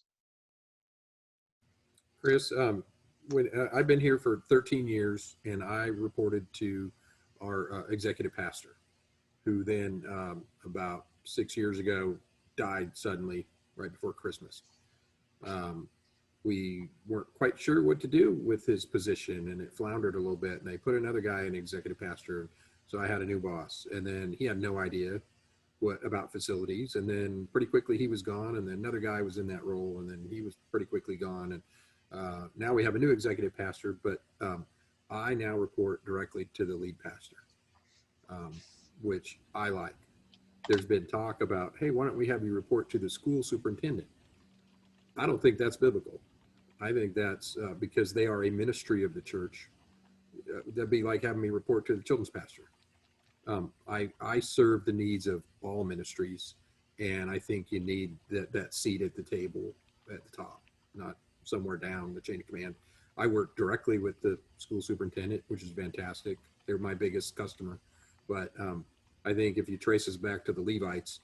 Chris, when I've been here for 13 years, and I reported to our executive pastor, who then about 6 years ago died suddenly right before Christmas. We weren't quite sure what to do with his position, and it floundered a little bit, and they put another guy in executive pastor. So I had a new boss, and then he had no idea what about facilities, and then pretty quickly he was gone, and then another guy was in that role, and then he was pretty quickly gone, and now we have a new executive pastor, but I now report directly to the lead pastor, which I like. There's been talk about, hey, why don't we have you report to the school superintendent? I don't think that's biblical. I think that's because they are a ministry of the church. That'd be like having me report to the children's pastor. I serve the needs of all ministries, and I think you need that seat at the table at the top, not somewhere down the chain of command. I work directly with the school superintendent, which is fantastic. They're my biggest customer. But I think if you trace us back to the Levites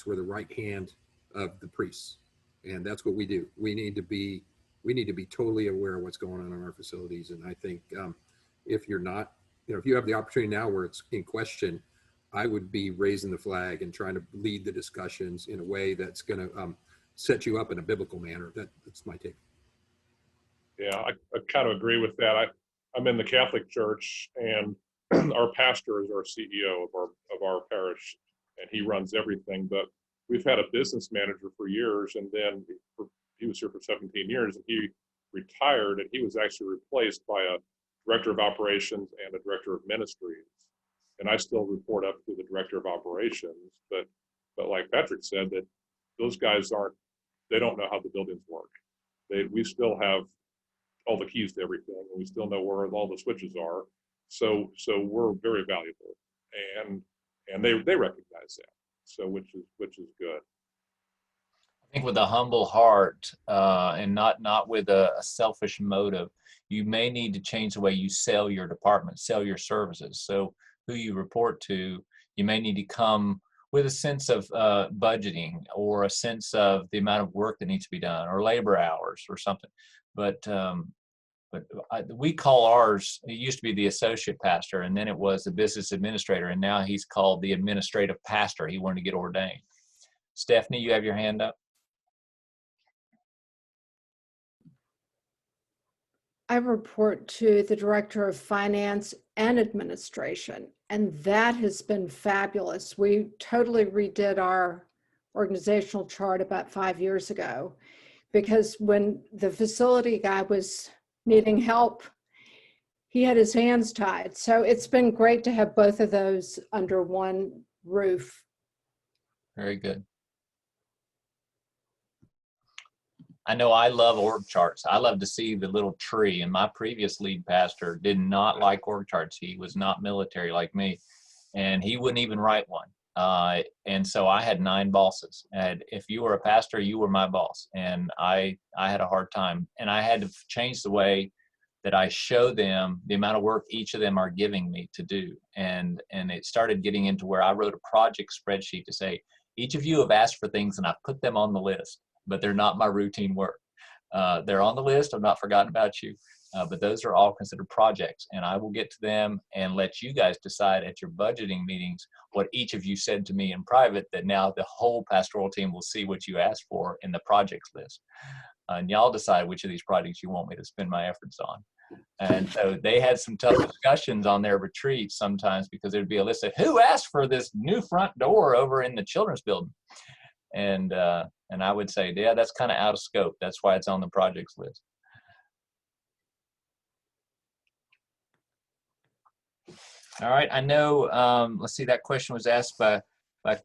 were the right hand of the priests. And that's what we do. We need to be totally aware of what's going on in our facilities. And I think if you're not, if you have the opportunity now where it's in question, I would be raising the flag and trying to lead the discussions in a way that's going to set you up in a biblical manner. That's my take. Yeah, I kind of agree with that. I'm in the Catholic Church, and our pastor is our CEO of our parish, and he runs everything. But we've had a business manager for years, and then he was here for 17 years, and he retired, and he was actually replaced by a director of operations and a director of ministries. And I still report up to the director of operations, but like Patrick said, that those guys they don't know how the buildings work. We still have all the keys to everything, and we still know where all the switches are. So we're very valuable, and they recognize that. So which is good. I think with a humble heart and not with a selfish motive, you may need to change the way you sell your department, sell your services. So who you report to, you may need to come with a sense of budgeting, or a sense of the amount of work that needs to be done, or labor hours or something. But we call ours, it used to be the associate pastor, and then it was the business administrator, and now he's called the administrative pastor. He wanted to get ordained. Stephanie, you have your hand up. I report to the director of finance and administration, and that has been fabulous. We totally redid our organizational chart about 5 years ago, because when the facility guy was needing help, he had his hands tied. So it's been great to have both of those under one roof. Very good. I know I love org charts. I love to see the little tree, and my previous lead pastor did not like org charts. He was not military like me, and he wouldn't even write one. And so I had 9 bosses, and if you were a pastor, you were my boss. And I had a hard time, and I had to change the way that I show them the amount of work each of them are giving me to do. And it started getting into where I wrote a project spreadsheet to say, each of you have asked for things and I've put them on the list, but they're not my routine work. They're on the list. I've not forgotten about you. But those are all considered projects, and I will get to them and let you guys decide at your budgeting meetings what each of you said to me in private, that now the whole pastoral team will see what you asked for in the projects list. And y'all decide which of these projects you want me to spend my efforts on. And so they had some tough discussions on their retreats sometimes, because there'd be a list of who asked for this new front door over in the children's building. And I would say, yeah, that's kind of out of scope. That's why it's on the projects list. All right, I know, let's see, that question was asked by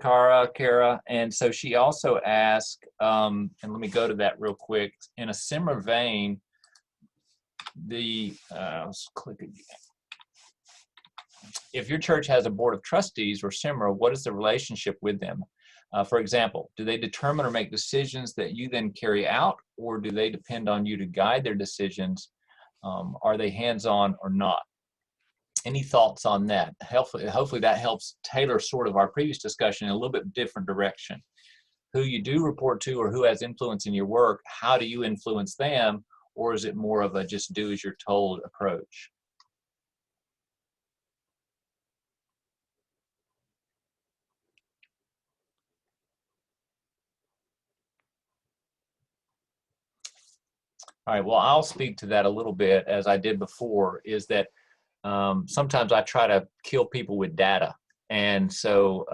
Kara, and so she also asked, and let me go to that real quick, in a similar vein, let's click again. If your church has a board of trustees or similar, what is the relationship with them? For example, do they determine or make decisions that you then carry out, or do they depend on you to guide their decisions? Are they hands-on or not? Any thoughts on that? Hopefully that helps tailor sort of our previous discussion in a little bit different direction. Who you do report to, or who has influence in your work, how do you influence them? Or is it more of a just do as you're told approach? All right, well, I'll speak to that a little bit, as I did before, is that sometimes I try to kill people with data. And so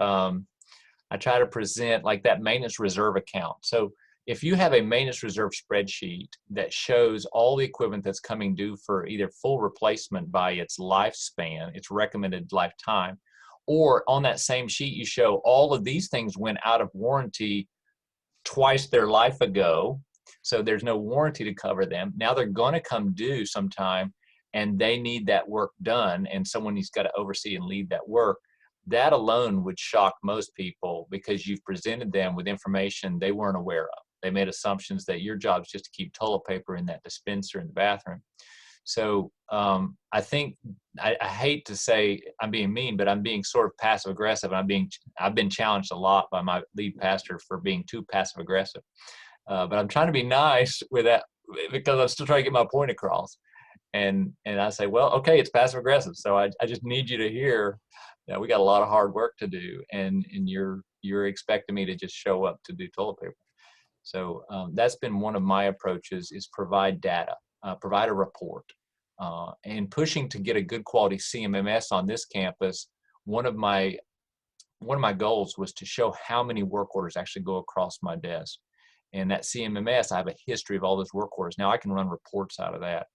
I try to present like that maintenance reserve account. So if you have a maintenance reserve spreadsheet that shows all the equipment that's coming due for either full replacement by its lifespan, its recommended lifetime, or on that same sheet you show all of these things went out of warranty twice their life ago, so there's no warranty to cover them. Now they're going to come due sometime, and they need that work done, and someone needs got to oversee and lead that work. That alone would shock most people, because you've presented them with information they weren't aware of. They made assumptions that your job is just to keep toilet paper in that dispenser in the bathroom. So I think, I hate to say I'm being mean, but I'm being sort of passive aggressive. I've been challenged a lot by my lead pastor for being too passive aggressive. But I'm trying to be nice with that, because I'm still trying to get my point across. And I say, well, okay, it's passive aggressive. So I just need you to hear that we got a lot of hard work to do, and you're expecting me to just show up to do toilet paper. So that's been one of my approaches, is provide data, provide a report. And pushing to get a good quality CMMS on this campus, one of my goals was to show how many work orders actually go across my desk. And that CMMS, I have a history of all those work orders. Now I can run reports out of that.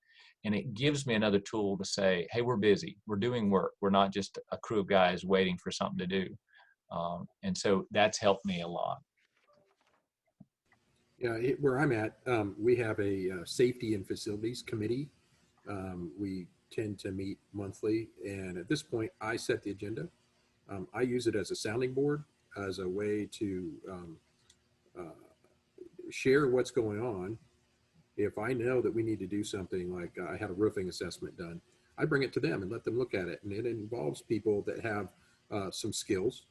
And it gives me another tool to say, hey, we're busy. We're doing work. We're not just a crew of guys waiting for something to do. And so that's helped me a lot. Yeah, where I'm at, we have a safety and facilities committee. We tend to meet monthly. And at this point, I set the agenda. I use it as a sounding board, as a way to share what's going on. If I know that we need to do something, like I had a roofing assessment done, I bring it to them and let them look at it. And it involves people that have some skills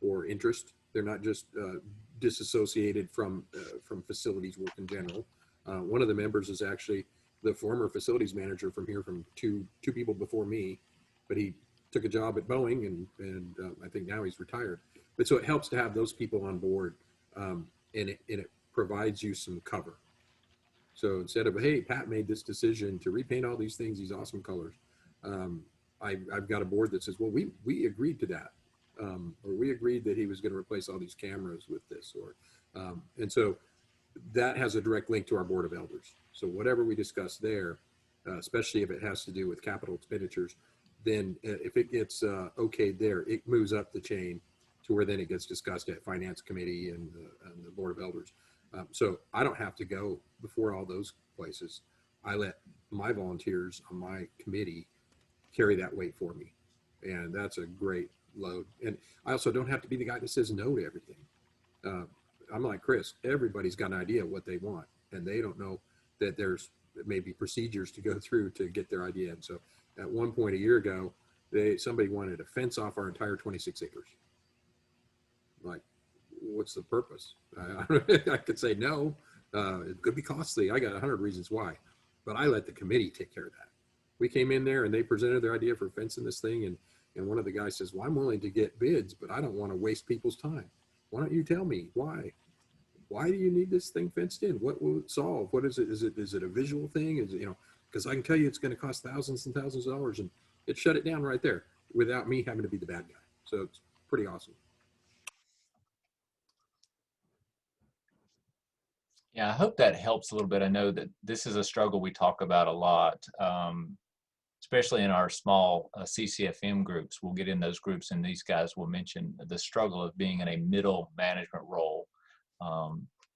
or interest. They're not just disassociated from facilities work in general. One of the members is actually the former facilities manager from here, from two people before me, but he took a job at Boeing, and I think now he's retired. But so it helps to have those people on board, and it provides you some cover. So instead of, hey, Pat made this decision to repaint all these things, these awesome colors, I've got a board that says, well, we agreed to that, or we agreed that he was going to replace all these cameras with this, or and so that has a direct link to our board of elders. So whatever we discuss there, especially if it has to do with capital expenditures, then if it gets okayed there, it moves up the chain to where then it gets discussed at finance committee and the board of elders. So I don't have to go before all those places. I let my volunteers on my committee carry that weight for me. And that's a great load. And I also don't have to be the guy that says no to everything. I'm like Chris, everybody's got an idea of what they want, and they don't know that there's maybe procedures to go through to get their idea. And so at one point a year ago, somebody wanted to fence off our entire 26 acres. Like, what's the purpose? I could say no, it could be costly. I got 100 reasons why, but I let the committee take care of that. We came in there and they presented their idea for fencing this thing. And one of the guys says, well, I'm willing to get bids, but I don't want to waste people's time. Why don't you tell me why? Why do you need this thing fenced in? What will it solve? What is it? Is it a visual thing? Is it, because I can tell you it's going to cost thousands and thousands of dollars, and it shut it down right there without me having to be the bad guy. So it's pretty awesome. Yeah, I hope that helps a little bit. I know that this is a struggle we talk about a lot, especially in our small CCFM groups. We'll get in those groups and these guys will mention the struggle of being in a middle management role.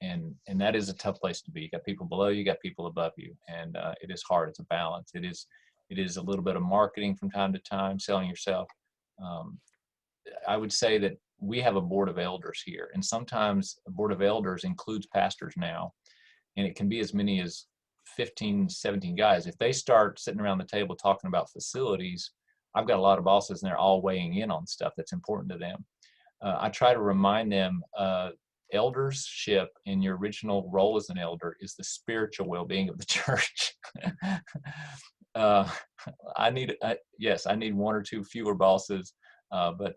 And that is a tough place to be. You got people below you, you got people above you, and it is hard. It's a balance. It is a little bit of marketing from time to time, selling yourself. I would say that we have a board of elders here, and sometimes a board of elders includes pastors now, and it can be as many as 15, 17 guys. If they start sitting around the table talking about facilities, I've got a lot of bosses and they're all weighing in on stuff that's important to them. I try to remind them, eldership in your original role as an elder is the spiritual well-being of the church. I need one or two fewer bosses, but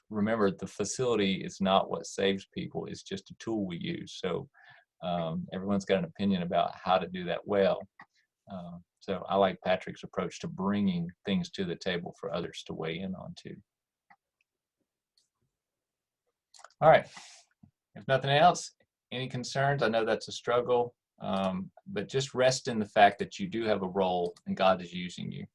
remember, the facility is not what saves people. It's just a tool we use. So everyone's got an opinion about how to do that well. So I like Patrick's approach to bringing things to the table for others to weigh in on too. All right. If nothing else, any concerns? I know that's a struggle, but just rest in the fact that you do have a role and God is using you.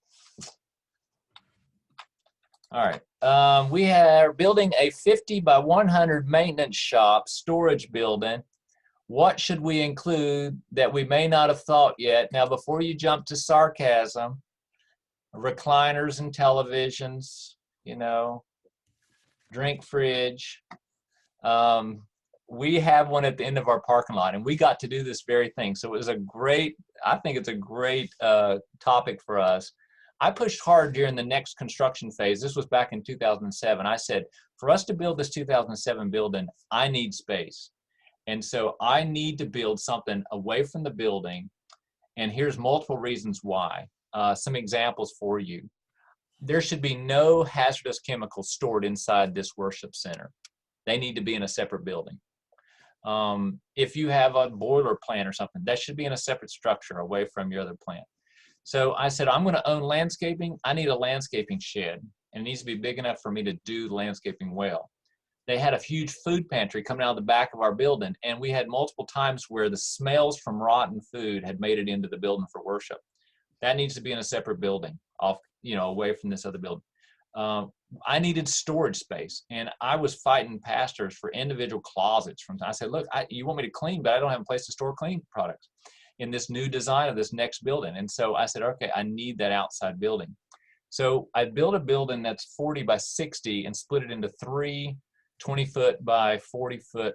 All right. We are building a 50 by 100 maintenance shop storage building. What should we include that we may not have thought yet? Now, before you jump to sarcasm, recliners and televisions, drink fridge. We have one at the end of our parking lot, and we got to do this very thing. So it was I think it's a great topic for us. I pushed hard during the next construction phase. This was back in 2007. I said, for us to build this 2007 building, I need space. And so I need to build something away from the building. And here's multiple reasons why. Some examples for you. There should be no hazardous chemicals stored inside this worship center. They need to be in a separate building. If you have a boiler plant or something, that should be in a separate structure away from your other plant. So I said, I'm going to own landscaping. I need a landscaping shed, and it needs to be big enough for me to do landscaping well. They had a huge food pantry coming out of the back of our building, and we had multiple times where the smells from rotten food had made it into the building for worship. That needs to be in a separate building, off, away from this other building. I needed storage space, and I was fighting pastors for individual closets. I said, look, you want me to clean, but I don't have a place to store clean products in this new design of this next building. And so I said, okay, I need that outside building. So I built a building that's 40 by 60 and split it into 3 20-foot by 40-foot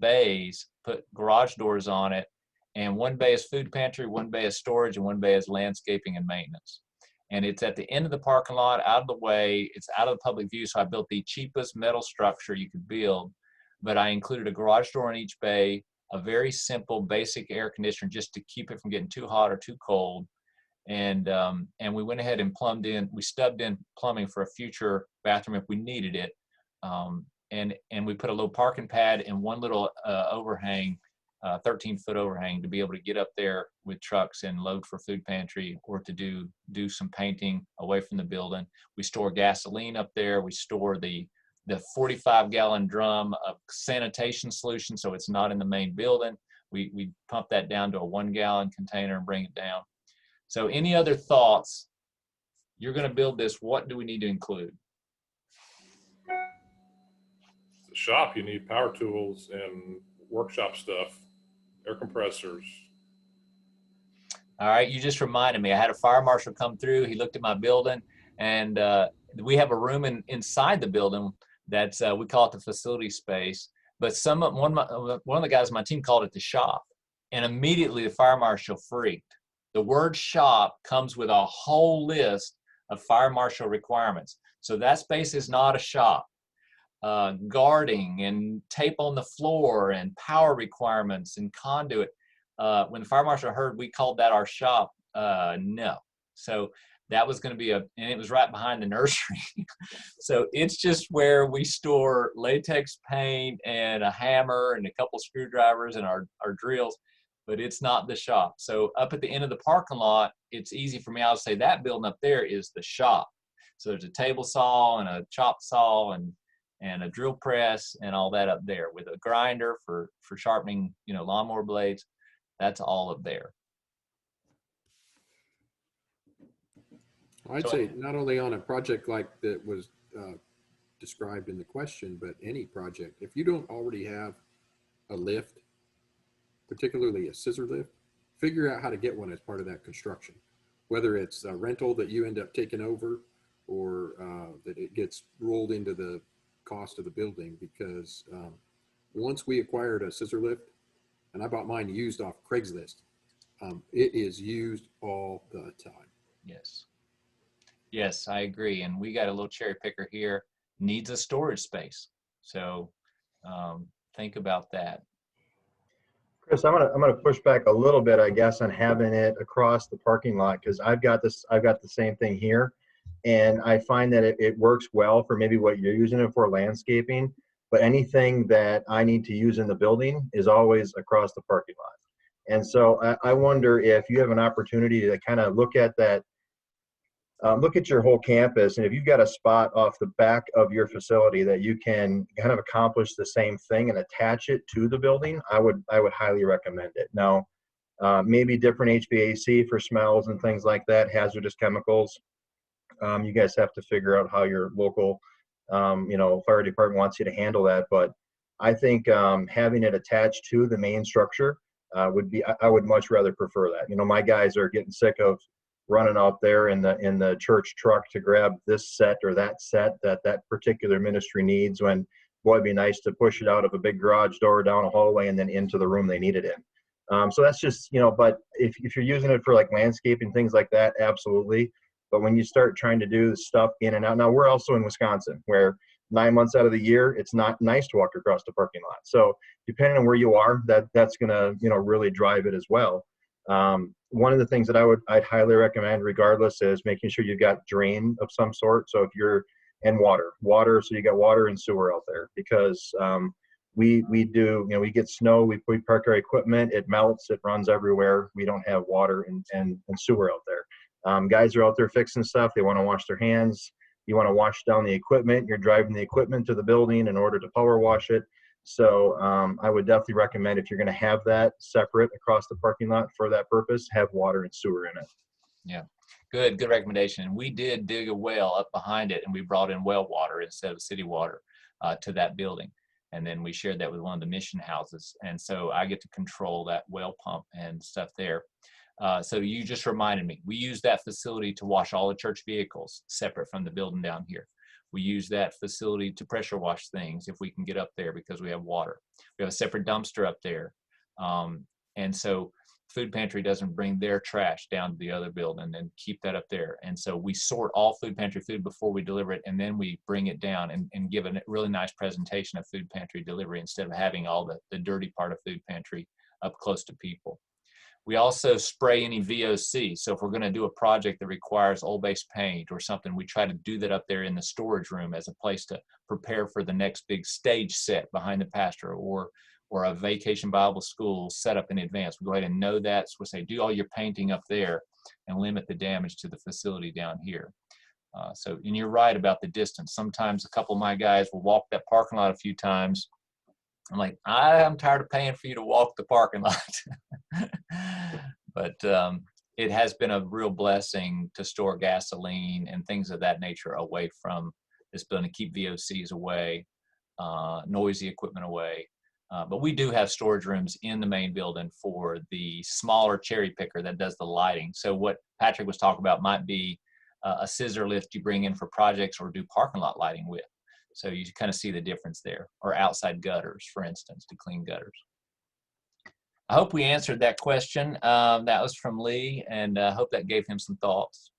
bays, put garage doors on it, and one bay is food pantry, one bay is storage, and one bay is landscaping and maintenance. And it's at the end of the parking lot, out of the way, it's out of the public view, so I built the cheapest metal structure you could build, but I included a garage door in each bay, a very simple basic air conditioner just to keep it from getting too hot or too cold. And we went ahead and we stubbed in plumbing for a future bathroom if we needed it. And we put a little parking pad and one little overhang, 13-foot overhang, to be able to get up there with trucks and load for food pantry, or to do some painting away from the building. We store gasoline up there. We store the 45-gallon drum of sanitation solution, so it's not in the main building. We pump that down to a 1-gallon container and bring it down. So any other thoughts? You're going to build this. What do we need to include? The shop, you need power tools and workshop stuff, air compressors. All right, you just reminded me. I had a fire marshal come through. He looked at my building, and we have a room inside the building that's we call it the facility space. But one of the guys on my team called it the shop, and immediately the fire marshal freaked. The word shop comes with a whole list of fire marshal requirements. So that space is not a shop. Guarding and tape on the floor and power requirements and conduit. When the fire marshal heard we called that our shop, no. So that was going to be and it was right behind the nursery. So it's just where we store latex paint and a hammer and a couple screwdrivers and our drills, but it's not the shop. So up at the end of the parking lot, it's easy for me. I'll say that building up there is the shop. So there's a table saw and a chop saw and a drill press and all that up there, with a grinder for sharpening, lawnmower blades. That's all up there. I'd say not only on a project like that was described in the question, but any project, if you don't already have a lift, particularly a scissor lift, figure out how to get one as part of that construction, whether it's a rental that you end up taking over, or that it gets rolled into the cost of the building. Because once we acquired a scissor lift, and I bought mine used off Craigslist, it is used all the time. Yes, I agree. And we got a little cherry picker here, needs a storage space. So think about that. Chris, I'm gonna push back a little bit, I guess, on having it across the parking lot, because I've got the same thing here, and I find that it works well for maybe what you're using it for, landscaping, but anything that I need to use in the building is always across the parking lot. And so I wonder if you have an opportunity to kind of look at that, look at your whole campus, and if you've got a spot off the back of your facility that you can kind of accomplish the same thing and attach it to the building, I would highly recommend it. Now, maybe different HVAC for smells and things like that, hazardous chemicals. You guys have to figure out how your local, fire department wants you to handle that. But I think having it attached to the main structure I would much rather prefer that. My guys are getting sick of running out there in the church truck to grab this set or that set that particular ministry needs, when, boy, it'd be nice to push it out of a big garage door down a hallway and then into the room they need it in. So that's just, but if you're using it for like landscaping, things like that, absolutely. But when you start trying to do stuff in and out, now we're also in Wisconsin, where 9 months out of the year, it's not nice to walk across the parking lot. So depending on where you are, that's going to, really drive it as well. One of the things that I'd highly recommend regardless is making sure you've got drain of some sort. So if you're, and water, so you got water and sewer out there, because we do, we get snow, we park our equipment, it melts, it runs everywhere. We don't have water and sewer out there. Guys are out there fixing stuff. They want to wash their hands. You want to wash down the equipment. You're driving the equipment to the building in order to power wash it. So I would definitely recommend, if you're going to have that separate across the parking lot for that purpose, have water and sewer in it. Yeah, good recommendation. We did dig a well up behind it, and we brought in well water instead of city water to that building. And then we shared that with one of the mission houses. And so I get to control that well pump and stuff there. So you just reminded me, we use that facility to wash all the church vehicles separate from the building down here. We use that facility to pressure wash things if we can get up there because we have water. We have a separate dumpster up there. And so food pantry doesn't bring their trash down to the other building and keep that up there. And so we sort all food pantry food before we deliver it, and then we bring it down and give a really nice presentation of food pantry delivery instead of having all the dirty part of food pantry up close to people. We also spray any VOC. So if we're going to do a project that requires oil-based paint or something, we try to do that up there in the storage room as a place to prepare for the next big stage set behind the pastor or a vacation Bible school set up in advance. We go ahead and know that. So we say, do all your painting up there and limit the damage to the facility down here. And you're right about the distance. Sometimes a couple of my guys will walk that parking lot a few times. I'm like, I'm tired of paying for you to walk the parking lot. But it has been a real blessing to store gasoline and things of that nature away from this building, keep VOCs away, noisy equipment away. But we do have storage rooms in the main building for the smaller cherry picker that does the lighting. So what Patrick was talking about might be a scissor lift you bring in for projects or do parking lot lighting with. So you kind of see the difference there, or outside gutters, for instance, to clean gutters. I hope we answered that question. That was from Lee, and I hope that gave him some thoughts.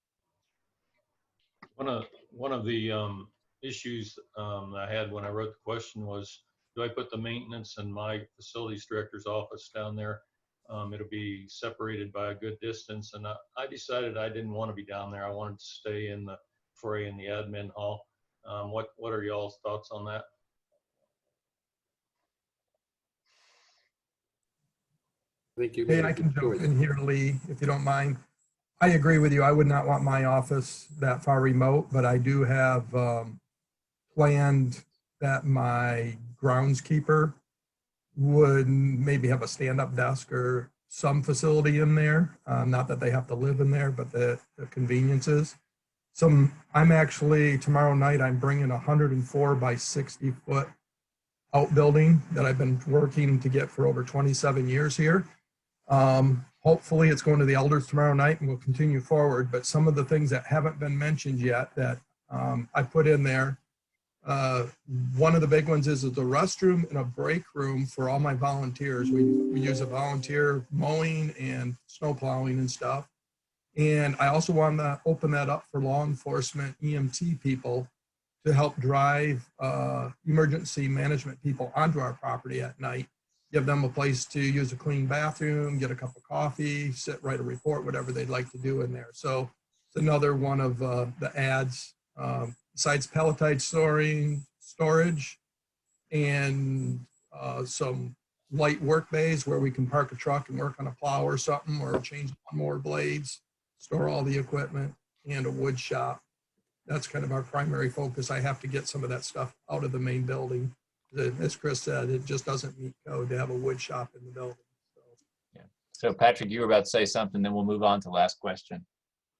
One of the issues I had when I wrote the question was, do I put the maintenance and my facilities director's office down there? It'll be separated by a good distance, and I decided I didn't want to be down there. I wanted to stay in the foyer in the admin hall. What are y'all's thoughts on that? Hey, I can jump in here, Lee, if you don't mind. I agree with you. I would not want my office that far remote, but I do have planned that my groundskeeper would maybe have a stand-up desk or some facility in there. Not that they have to live in there, but the conveniences. I'm actually, tomorrow night, I'm bringing a 104 by 60 foot outbuilding that I've been working to get for over 27 years here. Hopefully it's going to the elders tomorrow night and we'll continue forward. But some of the things that haven't been mentioned yet that I put in there, one of the big ones is the restroom and a break room for all my volunteers. We use a volunteer mowing and snow plowing and stuff. And I also want to open that up for law enforcement, EMT people, to help drive emergency management people onto our property at night. Give them a place to use a clean bathroom, get a cup of coffee, sit, write a report, whatever they'd like to do in there. So it's another one of the ads. Besides pelletized storage and some light work bays where we can park a truck and work on a plow or something, or change more blades, store all the equipment, and a wood shop. That's kind of our primary focus. I have to get some of that stuff out of the main building. As Chris said, it just doesn't meet code to have a wood shop in the building. Yeah. So Patrick, you were about to say something, then we'll move on to the last question.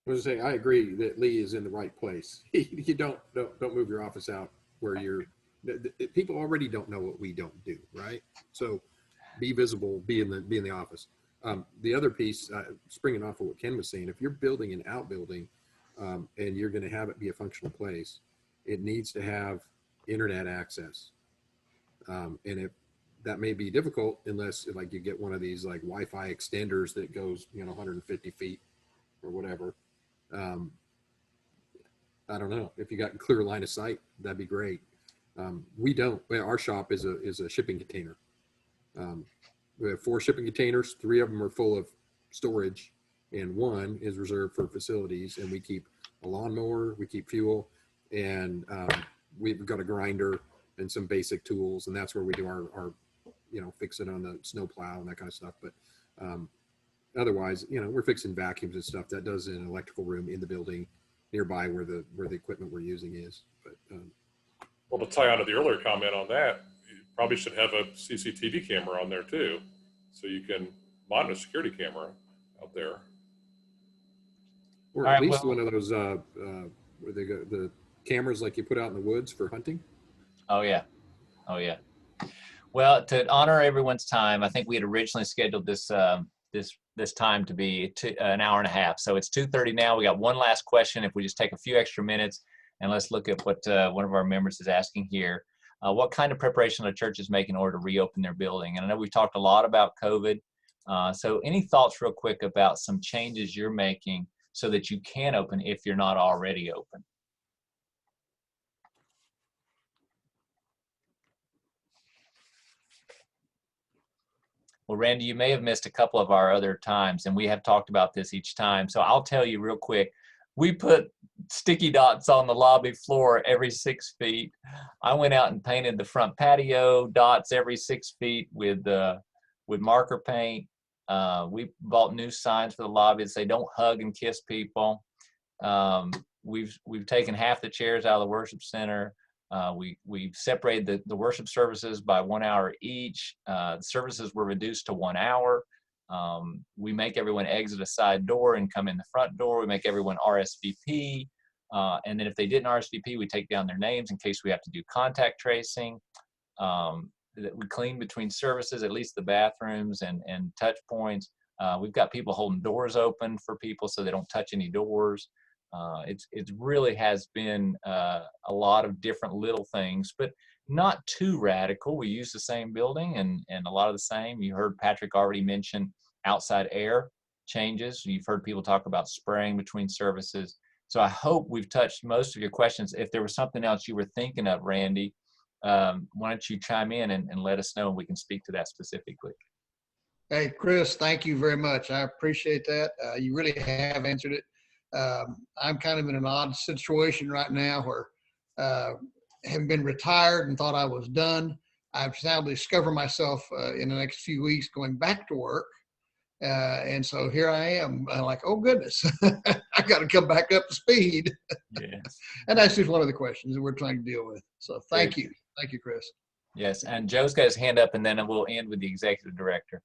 I was saying, I agree that Lee is in the right place. You don't move your office out where people already don't know what we don't do, right? So be visible, be in the office. The other piece, springing off of what Ken was saying, if you're building an outbuilding and you're going to have it be a functional place, it needs to have internet access. And that may be difficult unless like you get one of these like Wi-Fi extenders that goes 150 feet or whatever. I don't know, if you got clear line of sight, that'd be great. We don't. Our shop is a shipping container. We have 4 shipping containers. 3 of them are full of storage, and 1 is reserved for facilities. And we keep a lawnmower, we keep fuel, and we've got a grinder and some basic tools. And that's where we do our fix it on the snow plow and that kind of stuff. But otherwise, we're fixing vacuums and stuff that does in an electrical room in the building nearby where the equipment we're using is. But well, to tie on to the earlier comment on that, you probably should have a CCTV camera on there too, so you can monitor a security camera out there. Or at least one of those where they go, the cameras like you put out in the woods for hunting. Oh yeah. Well, to honor everyone's time, I think we had originally scheduled this this time to be an hour and a half. So it's 2:30 now. We got one last question. If we just take a few extra minutes and let's look at what one of our members is asking here. What kind of preparation are churches making in order to reopen their building? And I know we've talked a lot about COVID. So any thoughts real quick about some changes you're making so that you can open if you're not already open? Well, Randy, you may have missed a couple of our other times, and we have talked about this each time. So I'll tell you real quick. We put sticky dots on the lobby floor every 6 feet. I went out and painted the front patio dots every 6 feet with marker paint. We bought new signs for the lobby that say "Don't hug and kiss people." We've taken half the chairs out of the worship center. We've separated the worship services by 1 hour each. The services were reduced to 1 hour. We make everyone exit a side door and come in the front door. We make everyone RSVP. And then if they didn't RSVP, we take down their names in case we have to do contact tracing. We clean between services, at least the bathrooms and touch points. We've got people holding doors open for people so they don't touch any doors. It really has been a lot of different little things, but not too radical. We use the same building and a lot of the same. You heard Patrick already mention outside air changes. You've heard people talk about spraying between services. So I hope we've touched most of your questions. If there was something else you were thinking of, Randy, why don't you chime in and let us know and we can speak to that specifically. Hey, Chris, thank you very much. I appreciate that. You really have answered it. I'm kind of in an odd situation right now where have been retired and thought I was done. I've now discovered myself in the next few weeks going back to work. And so here I am, like, oh goodness, I got to come back up to speed. Yes. And that's just one of the questions that we're trying to deal with. So thank you. Thank you, Chris. Yes, and Joe's got his hand up, and then we'll end with the executive director.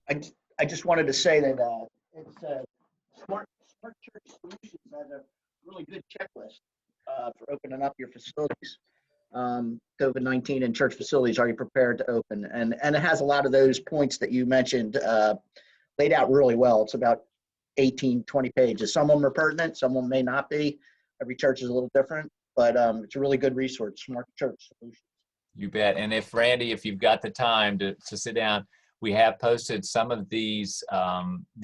I just wanted to say that it's Smart Church Solutions has a really good checklist for opening up your facilities. COVID-19 and church facilities, are you prepared to open? And it has a lot of those points that you mentioned laid out really well. It's about 18, 20 pages. Some of them are pertinent, some of them may not be. Every church is a little different, but it's a really good resource, Smart Church Solutions. You bet. And if Randy, if you've got the time to sit down, we have posted some of these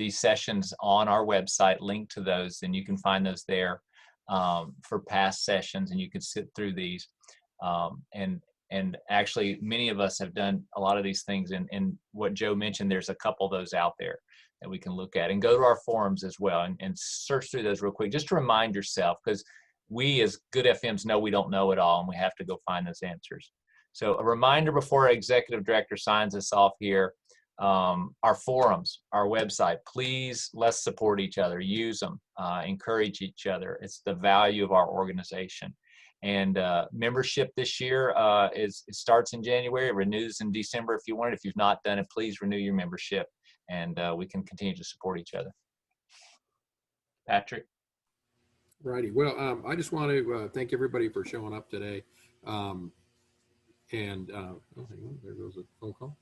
sessions on our website, linked to those, and you can find those there for past sessions, and you can sit through these. And actually, many of us have done a lot of these things. And what Joe mentioned, there's a couple of those out there that we can look at, and go to our forums as well and search through those real quick, just to remind yourself, because we as good FMs know we don't know it all, and we have to go find those answers. So a reminder before our executive director signs us off here, our forums, our website, please, let's support each other, use them, encourage each other. It's the value of our organization. And membership this year it starts in January, it renews in December if you want it. If you've not done it, please renew your membership, and we can continue to support each other. Patrick? Righty. Well, I just want to thank everybody for showing up today. Oh, hang on, there goes a phone call.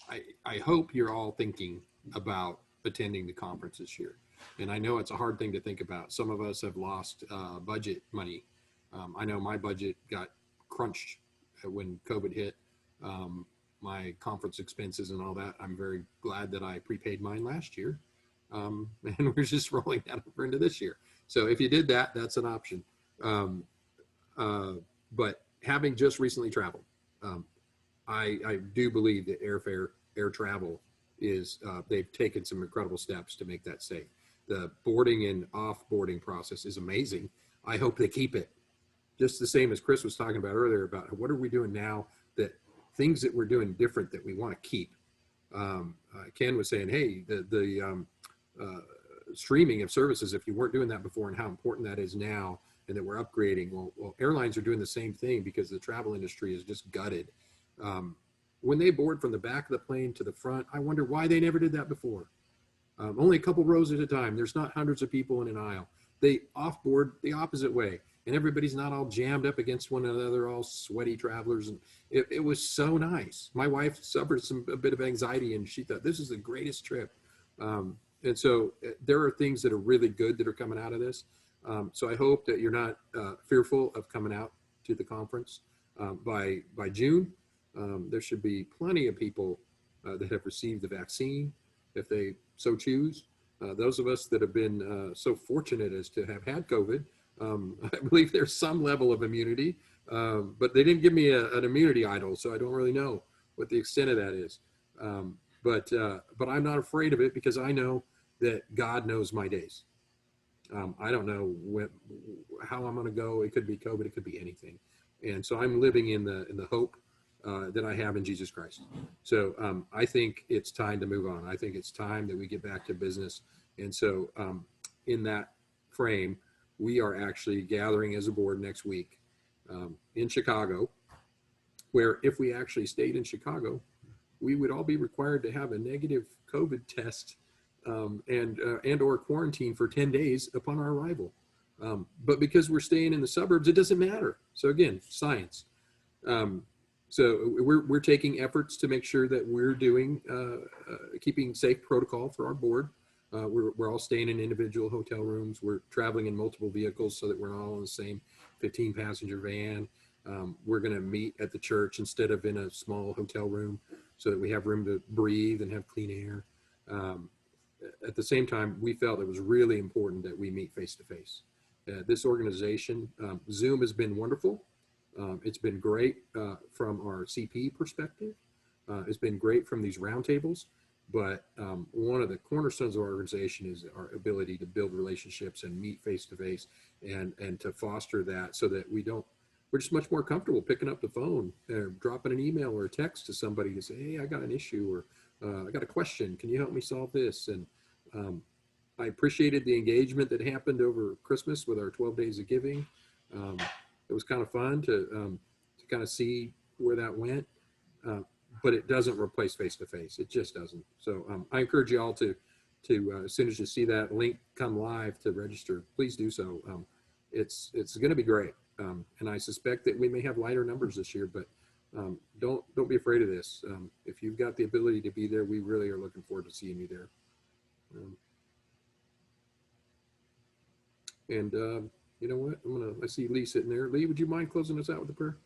I hope you're all thinking about attending the conference this year. And I know it's a hard thing to think about. Some of us have lost budget money. I know my budget got crunched when COVID hit. My conference expenses and all that, I'm very glad that I prepaid mine last year. And we're just rolling that over into this year. So if you did that, that's an option. But having just recently traveled, I do believe that air travel is, they've taken some incredible steps to make that safe. The boarding and off-boarding process is amazing. I hope they keep it. just the same as Chris was talking about earlier about what are we doing now, that things that we're doing different that we want to keep. Ken was saying, hey, the streaming of services, if you weren't doing that before, and how important that is now, and that we're upgrading. Well, airlines are doing the same thing because the travel industry is just gutted. When they board from the back of the plane to the front, I wonder why they never did that before. Only a couple rows at a time. There's not hundreds of people in an aisle. They offboard the opposite way, and everybody's not all jammed up against one another, all sweaty travelers. And it was so nice. My wife suffered a bit of anxiety, and she thought this is the greatest trip. And so there are things that are really good that are coming out of this. So I hope that you're not fearful of coming out to the conference. By June, there should be plenty of people that have received the vaccine, if they so choose. Those of us that have been so fortunate as to have had COVID, I believe there's some level of immunity, but they didn't give me an immunity idol, so I don't really know what the extent of that is. But I'm not afraid of it because I know that God knows my days. I don't know how I'm going to go. It could be COVID. It could be anything. And so I'm living in the hope that I have in Jesus Christ. So I think it's time to move on. I think it's time that we get back to business. And so in that frame, we are actually gathering as a board next week in Chicago, where if we actually stayed in Chicago, we would all be required to have a negative COVID test and or quarantine for 10 days upon our arrival. But because we're staying in the suburbs, it doesn't matter. So again, science. So we're taking efforts to make sure that we're doing keeping safe protocol for our board. We're all staying in individual hotel rooms. We're traveling in multiple vehicles so that we're all in the same 15-passenger van. We're going to meet at the church instead of in a small hotel room so that we have room to breathe and have clean air. At the same time, we felt it was really important that we meet face to face. This organization, Zoom has been wonderful. It's been great from our CP perspective. It's been great from these roundtables. But one of the cornerstones of our organization is our ability to build relationships and meet face to face, and to foster that so that we're just much more comfortable picking up the phone, dropping an email or a text to somebody to say, hey, I got an issue, or I got a question. Can you help me solve this? And I appreciated the engagement that happened over Christmas with our 12 days of giving. It was kind of fun to kind of see where that went. But it doesn't replace face-to-face. It just doesn't. So I encourage you all to as soon as you see that link come live to register, please do so. It's going to be great. And I suspect that we may have lighter numbers this year, but don't be afraid of this. If you've got the ability to be there, we really are looking forward to seeing you there. You know what? I see Lee sitting there. Lee, would you mind closing us out with a prayer?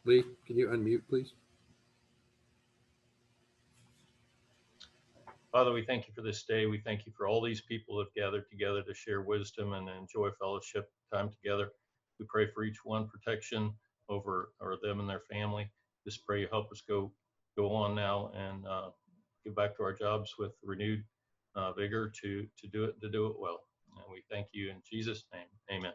Lee, can you unmute, please? Father, we thank you for this day. We thank you for all these people who have gathered together to share wisdom and enjoy fellowship time together. We pray for each one protection over them and their family. Just pray you help us go on now and get back to our jobs with renewed vigor to do it well. And we thank you in Jesus' name. Amen.